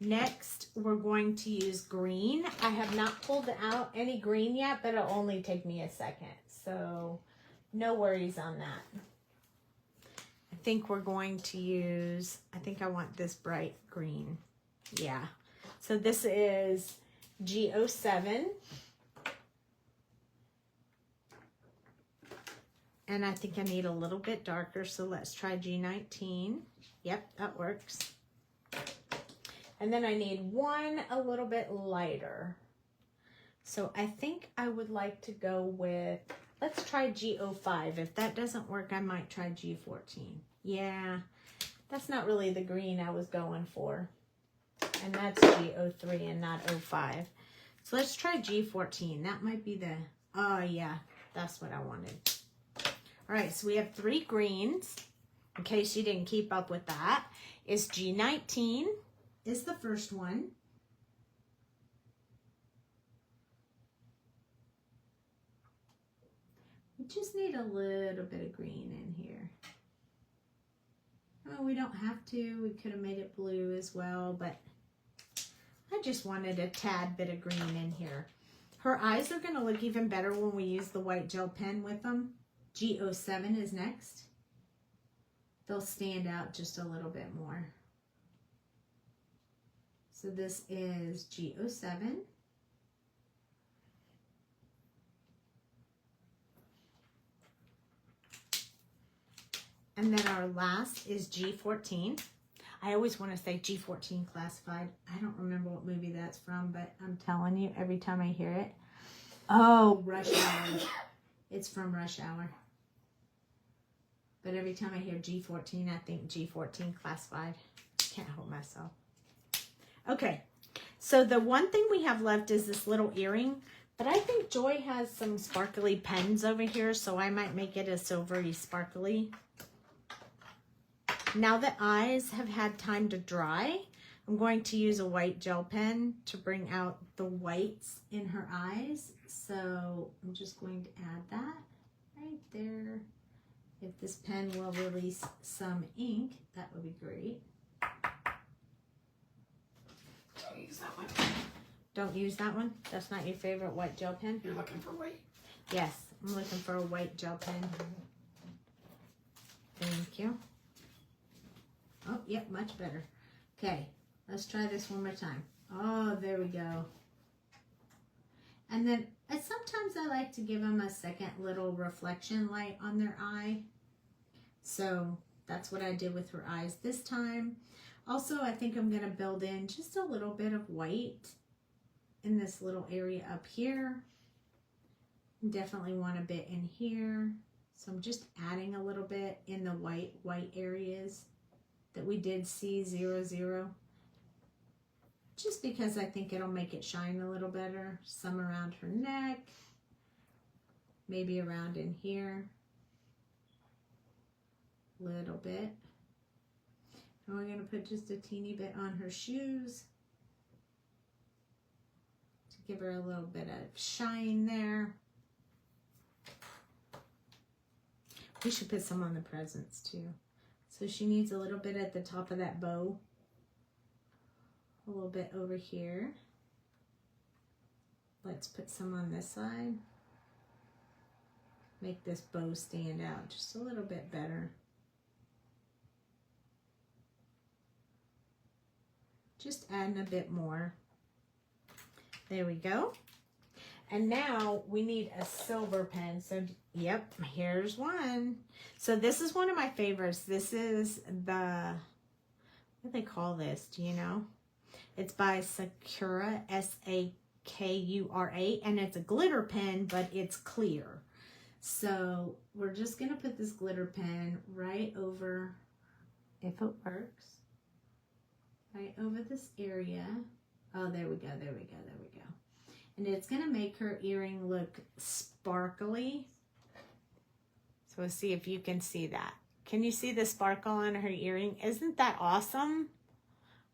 Next, we're going to use green. I have not pulled out any green yet, but it'll only take me a second. So no worries on that. I think we're going to use, I think I want this bright green. Yeah. So this is G07. And I think I need a little bit darker, so let's try G19. Yep, that works. And then I need one a little bit lighter. So I think I would like to go with, let's try G05. If that doesn't work, I might try G14. Yeah, that's not really the green I was going for. And that's G03 and not 05. So let's try G14. That might be the, oh yeah, that's what I wanted. All right, so we have 3 greens. In case you didn't keep up with that, is G19 is the first one. We just need a little bit of green in here. Oh, we don't have to. We could have made it blue as well, but I just wanted a tad bit of green in here. Her eyes are going to look even better when we use the white gel pen with them. G07 is next. They'll stand out just a little bit more. So this is G07. And then our last is G14. I always want to say G14 Classified. I don't remember what movie that's from, but I'm telling you, every time I hear it. Oh, Rush Hour. It's from Rush Hour. But every time I hear G14, I think G14 Classified. Can't hold myself. Okay, so the one thing we have left is this little earring. But I think Joy has some sparkly pens over here, so I might make it a silvery sparkly. Now the eyes have had time to dry, I'm going to use a white gel pen to bring out the whites in her eyes. So I'm just going to add that right there. If this pen will release some ink, that would be great. Don't use that one. Don't use that one? That's not your favorite white gel pen? You're looking for white? Yes, I'm looking for a white gel pen. Thank you. Oh, yep, much better. Okay, let's try this one more time. Oh, there we go. And then sometimes I like to give them a second little reflection light on their eye. So that's what I did with her eyes this time. Also, I think I'm going to build in just a little bit of white in this little area up here. Definitely want a bit in here. So I'm just adding a little bit in the white areas that we did see 00. Just because I think it'll make it shine a little better. Some around her neck. Maybe around in here. Little bit. And we're going to put just a teeny bit on her shoes. To give her a little bit of shine there. We should put some on the presents too. So she needs a little bit at the top of that bow. A little bit over here. Let's put some on this side. Make this bow stand out just a little bit better. Just adding a bit more. There we go. And now we need a silver pen. So, yep, here's one. So this is one of my favorites. This is the, what do they call this? Do you know? It's by Sakura, S-A-K-U-R-A, and it's a glitter pen, but it's clear. So we're just going to put this glitter pen right over, if it works, right over this area. Oh, there we go, there we go, there we go. And it's going to make her earring look sparkly. So let's see if you can see that. Can you see the sparkle on her earring? Isn't that awesome?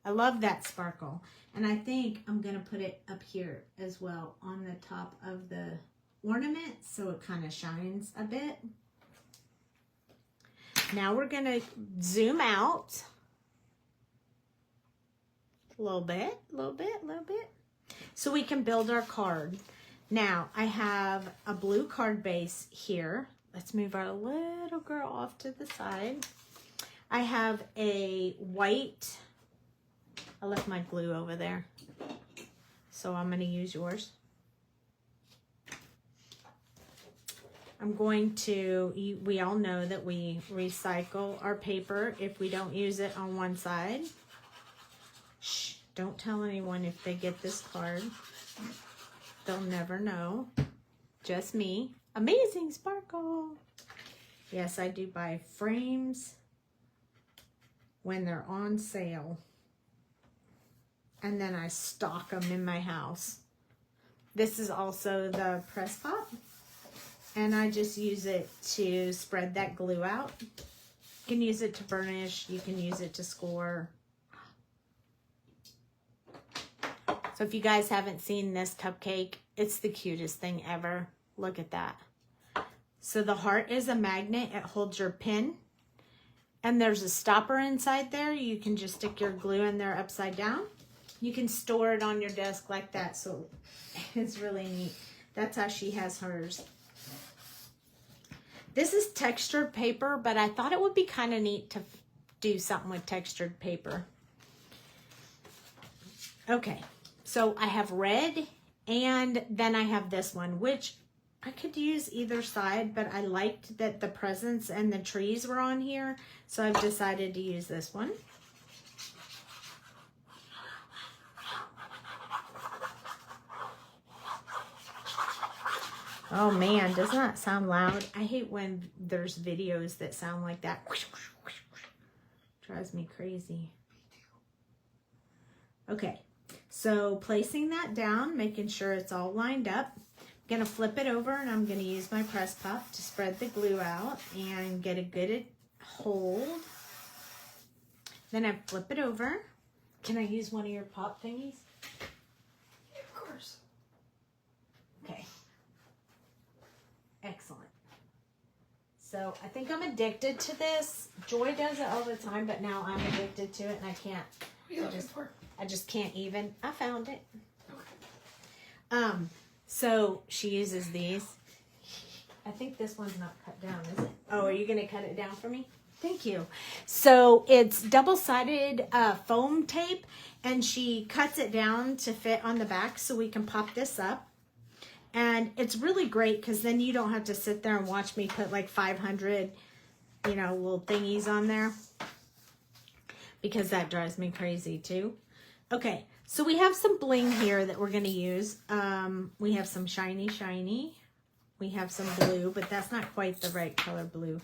I love that sparkle. And I think I'm going to put it up here as well on the top of the ornament so it kind of shines a bit. Now we're going to zoom out a little bit, so we can build our card. Now I have a blue card base here. Let's move our little girl off to the side. I have a white, I left my glue over there, so I'm going to use yours. I'm going to, we all know that we recycle our paper if we don't use it on one side. Shh, don't tell anyone if they get this card. They'll never know. Just me. Amazing sparkle. Yes, I do buy frames when they're on sale. And then I stock them in my house. This is also the press pop. And I just use it to spread that glue out. You can use it to burnish. You can use it to score. So if you guys haven't seen this cupcake, it's the cutest thing ever. Look at that. So the heart is a magnet. It holds your pin. And there's a stopper inside there. You can just stick your glue in there upside down. You can store it on your desk like that. So it's really neat. That's how she has hers. This is textured paper, but I thought it would be kind of neat to do something with textured paper. Okay, so I have red, and then I have this one, which I could use either side, but I liked that the presents and the trees were on here, so I've decided to use this one. Oh man, doesn't that sound loud? I hate when there's videos that sound like that. Drives me crazy. Okay, so placing that down, making sure it's all lined up. I'm gonna flip it over and I'm gonna use my press puff to spread the glue out and get a good hold. Then I flip it over. Can I use one of your pop thingies? Yeah, of course. Okay. Excellent. So I think I'm addicted to this. Joy does it all the time, but now I'm addicted to it and I can't. What are you looking for? I just can't even. I found it. Okay. So she uses these. I think this one's not cut down, is it? Oh, are you going to cut it down for me? Thank you. So it's double-sided foam tape, and she cuts it down to fit on the back so we can pop this up. And it's really great because then you don't have to sit there and watch me put like 500, little thingies on there. Because that drives me crazy too. Okay, so we have some bling here that we're going to use. We have some shiny. We have some blue, but that's not quite the right color blue.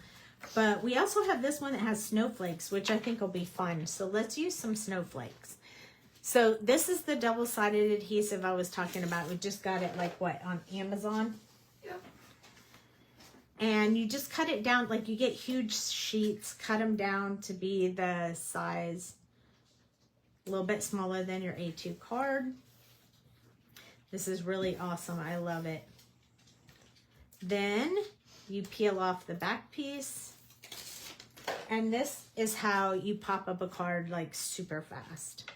But we also have this one that has snowflakes, which I think will be fun. So let's use some snowflakes. So this is the double-sided adhesive I was talking about. We just got it like what, on Amazon? Yep. And you just cut it down, like you get huge sheets, cut them down to be the size a little bit smaller than your A2 card. This is really awesome. I love it. Then you peel off the back piece. And this is how you pop up a card like super fast.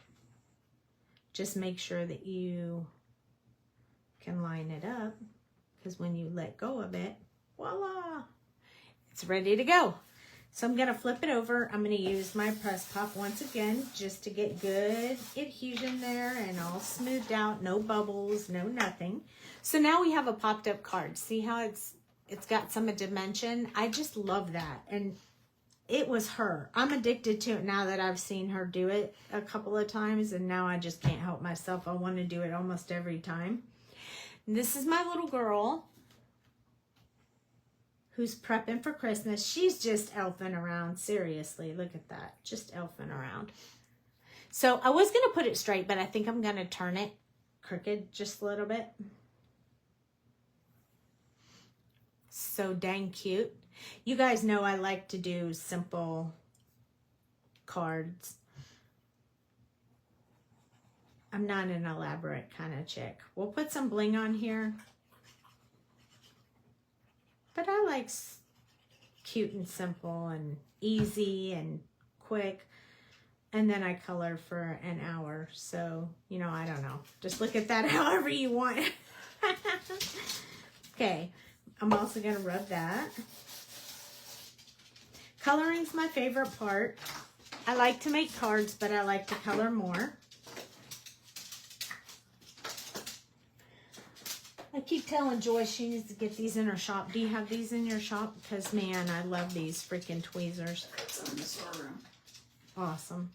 Just make sure that you can line it up, because when you let go of it, voila, it's ready to go. So I'm going to flip it over. I'm going to use my press pop once again just to get good adhesion there and all smoothed out, no bubbles, no nothing. So now we have a popped up card. See how it's got some dimension? I just love that. And it was her. I'm addicted to it now that I've seen her do it a couple of times, and now I just can't help myself. I want to do it almost every time. And this is my little girl who's prepping for Christmas. She's just elfing around. Seriously, look at that. Just elfing around. So I was going to put it straight, but I think I'm going to turn it crooked just a little bit. So dang cute. You guys know I like to do simple cards. I'm not an elaborate kind of chick. We'll put some bling on here. But I like cute and simple and easy and quick. And then I color for an hour. So, you know, I don't know. Just look at that however you want. Okay. I'm also going to rub that. Coloring's my favorite part. I like to make cards, but I like to color more. I keep telling Joy she needs to get these in her shop. Do you have these in your shop? Because, man, I love these freaking tweezers. It's in the storeroom. Awesome.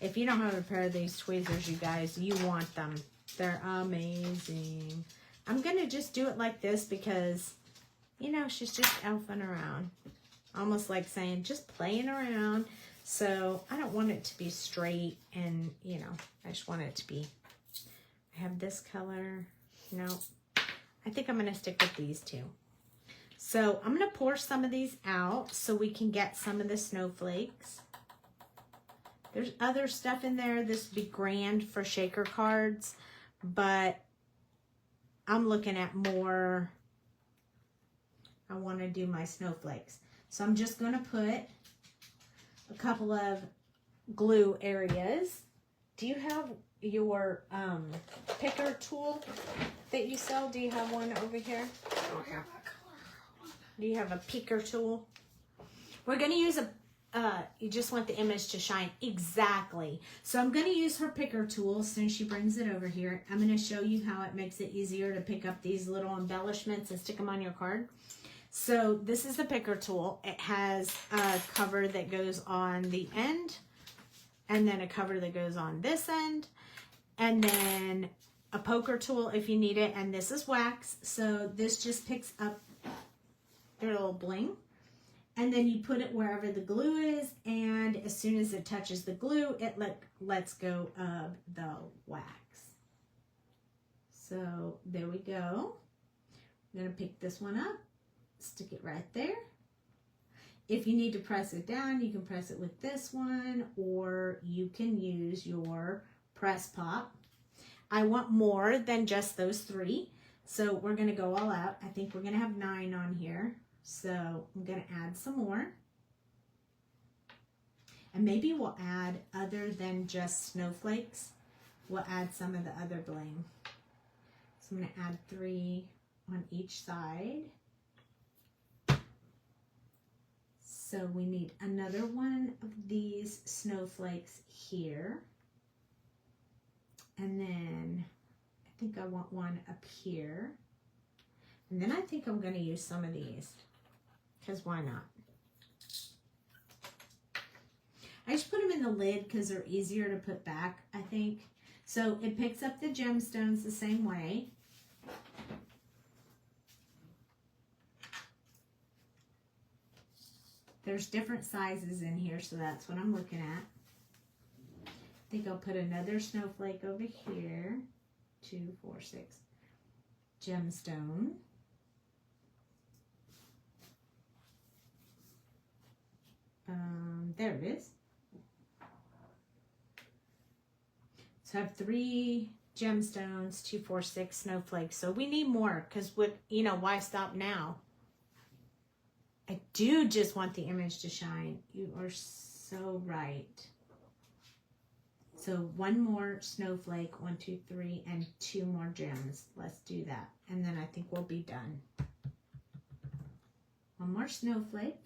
If you don't have a pair of these tweezers, you guys, you want them. They're amazing. I'm going to just do it like this because, you know, she's just elfing around. Almost like saying, just playing around. So I don't want it to be straight and, you know, I just want it to be, I have this color. No, I think I'm going to stick with these two. So I'm going to pour some of these out so we can get some of the snowflakes. There's other stuff in there. This would be grand for shaker cards, but I'm looking at more. I want to do my snowflakes. So I'm just going to put a couple of glue areas. Do you have your picker tool that you sell? Do you have one over here? I don't have that color. Do you have a picker tool? We're going to use a, you just want the image to shine. Exactly. So I'm going to use her picker tool as soon as she brings it over here. I'm going to show you how it makes it easier to pick up these little embellishments and stick them on your card. So this is the picker tool. It has a cover that goes on the end, and then a cover that goes on this end, and then a poker tool if you need it, and this is wax. So this just picks up their little bling, and then you put it wherever the glue is, and as soon as it touches the glue, it lets go of the wax. So there we go. I'm going to pick this one up. Stick it right there. If you need to press it down, you can press it with this one, or you can use your press pop. I want more than just those 3, so we're going to go all out. I think we're going to have 9 on here, so I'm going to add some more. And maybe we'll add, other than just snowflakes, we'll add some of the other bling. So I'm going to add 3 on each side. So we need another one of these snowflakes here. And then I think I want one up here. And then I think I'm going to use some of these, because why not? I just put them in the lid because they're easier to put back, I think. So it picks up the gemstones the same way. There's different sizes in here, so that's what I'm looking at. I think I'll put another snowflake over here. 2, 4, 6. Gemstone. There it is. So I have 3 gemstones, 2, 4, 6 snowflakes. So we need more, because you know, why stop now? I do just want the image to shine. You are so right. So 1 more snowflake, 1, 2, 3, and 2 more gems. Let's do that. And then I think we'll be done. 1 more snowflake.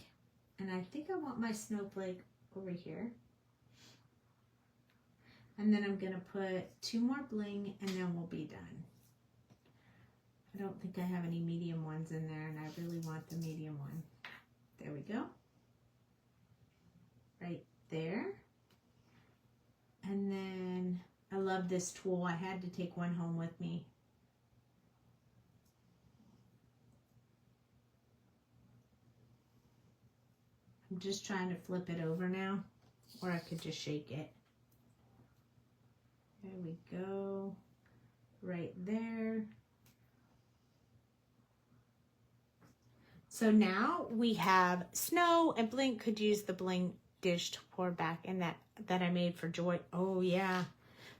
And I think I want my snowflake over here. And then I'm going to put 2 more bling, and then we'll be done. I don't think I have any medium ones in there, and I really want the medium one. There we go. Right there. And then I love this tool. I had to take one home with me. I'm just trying to flip it over now, or I could just shake it. There we go. Right there. So now we have snow, and Blink could use the bling dish to pour back in that I made for Joy. Oh yeah.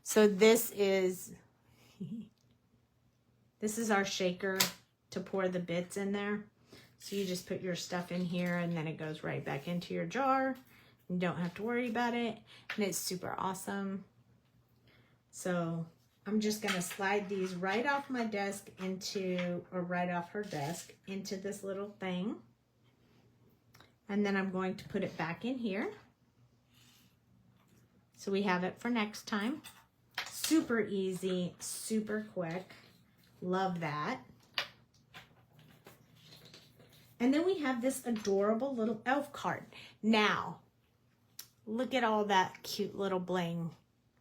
So this is our shaker to pour the bits in there. So you just put your stuff in here and then it goes right back into your jar. You don't have to worry about it. And it's super awesome. So I'm just going to slide these right off my desk into, or right off her desk into this little thing. And then I'm going to put it back in here. So we have it for next time. Super easy, super quick. Love that. And then we have this adorable little elf card. Now, look at all that cute little bling.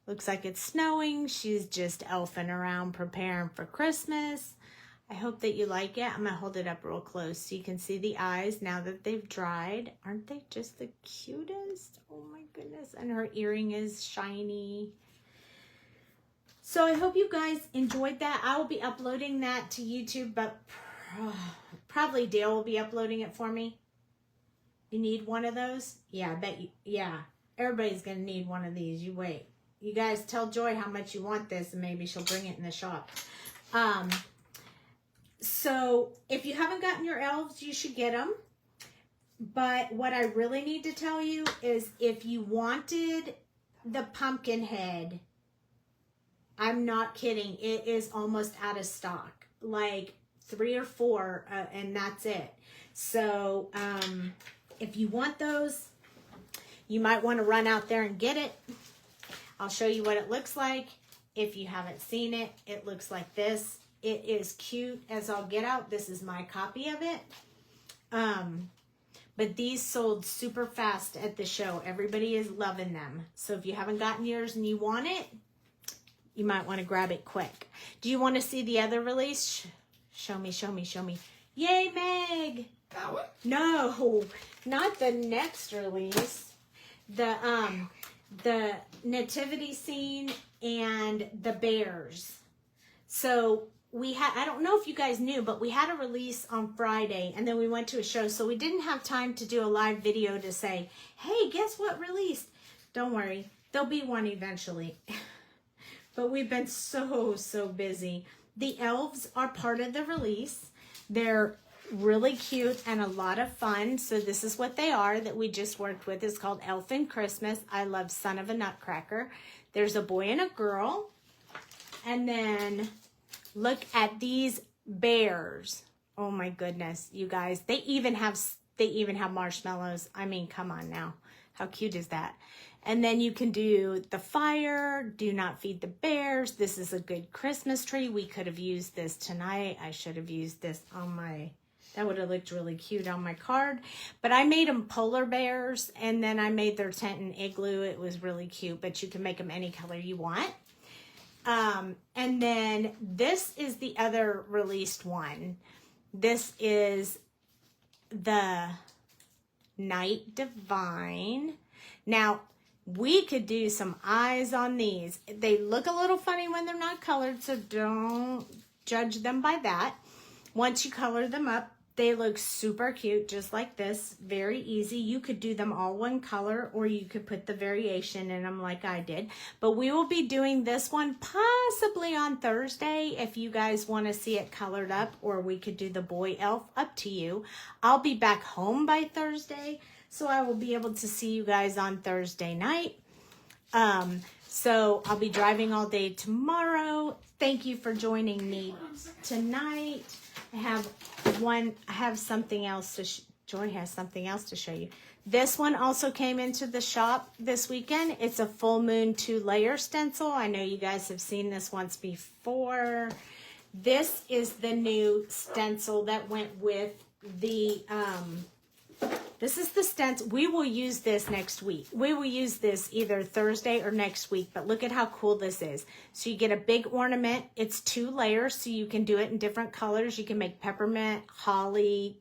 Looks like it's snowing. She's just elfing around preparing for Christmas. I hope that you like it. I'm going to hold it up real close so you can see the eyes now that they've dried. Aren't they just the cutest? Oh my goodness. And her earring is shiny. So I hope you guys enjoyed that. I will be uploading that to YouTube, but probably Dale will be uploading it for me. You need one of those? Yeah, I bet you. Yeah, everybody's going to need one of these. You wait. You guys tell Joy how much you want this and maybe she'll bring it in the shop. So if you haven't gotten your elves, you should get them. But what I really need to tell you is if you wanted the pumpkin head, I'm not kidding. It is almost out of stock. Like 3 or 4 and that's it. So if you want those, you might want to run out there and get it. I'll show you what it looks like. If you haven't seen it, it looks like this. It is cute as all get out. This is my copy of it. But these sold super fast at the show. Everybody is loving them. So if you haven't gotten yours and you want it, you might want to grab it quick. Do you want to see the other release? Show me, show me, show me. Yay, Meg! That one? No, not the next release. The nativity scene and the bears. So we had, I don't know if you guys knew, but we had a release on Friday and then we went to a show. So we didn't have time to do a live video to say, hey, guess what released? Don't worry, there'll be one eventually. But we've been so busy. The elves are part of the release. They're really cute and a lot of fun. So this is what they are that we just worked with. It's called Elfin Christmas. I love Son of a Nutcracker. There's a boy and a girl. And then look at these bears. Oh my goodness, you guys. They even have marshmallows. I mean, come on now. How cute is that? And then you can do the fire, do not feed the bears. This is a good Christmas tree. We could have used this tonight. I should have used this on my, that would have looked really cute on my card. But I made them polar bears and then I made their tent an igloo. It was really cute, but you can make them any color you want. And then this is the other released one. This is the Night Divine. Now, we could do some eyes on these. They look a little funny when they're not colored, so don't judge them by that. Once you color them up, they look super cute, just like this. Very easy. You could do them all one color, or you could put the variation in them like I did. But we will be doing this one possibly on Thursday if you guys want to see it colored up, or we could do the boy elf, up to you. I'll be back home by Thursday, so I will be able to see you guys on Thursday night. So I'll be driving all day tomorrow. Thank you for joining me tonight. I have something else to, Joy has something else to show you. This one also came into the shop this weekend. It's a full moon 2-layer stencil. I know you guys have seen this once before. This is the new stencil that went with the, this is the stencil. We will use this next week. We will use this either Thursday or next week, but look at how cool this is. So you get a big ornament. It's 2 layers, so you can do it in different colors. You can make peppermint, holly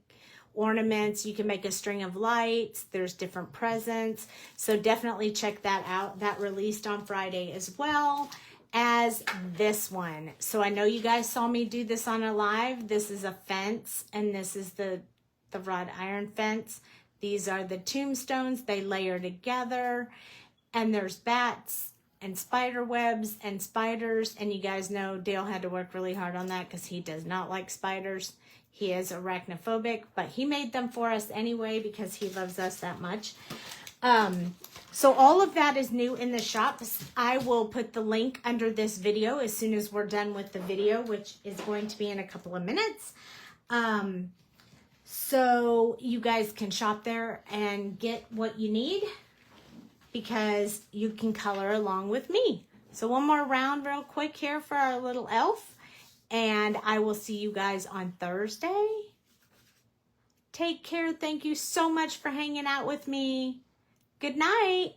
ornaments. You can make a string of lights. There's different presents. So definitely check that out. That released on Friday as well as this one. So I know you guys saw me do this on a live. This is a fence, and this is the wrought iron fence. These are the tombstones. They layer together, and there's bats and spider webs and spiders. And you guys know Dale had to work really hard on that because he does not like spiders. He is arachnophobic, but he made them for us anyway because he loves us that much. So all of that is new in the shop. I will put the link under this video as soon as we're done with the video, which is going to be in a couple of minutes. So you guys can shop there and get what you need because you can color along with me. So one more round real quick here for our little elf. And I will see you guys on Thursday. Take care. Thank you so much for hanging out with me. Good night.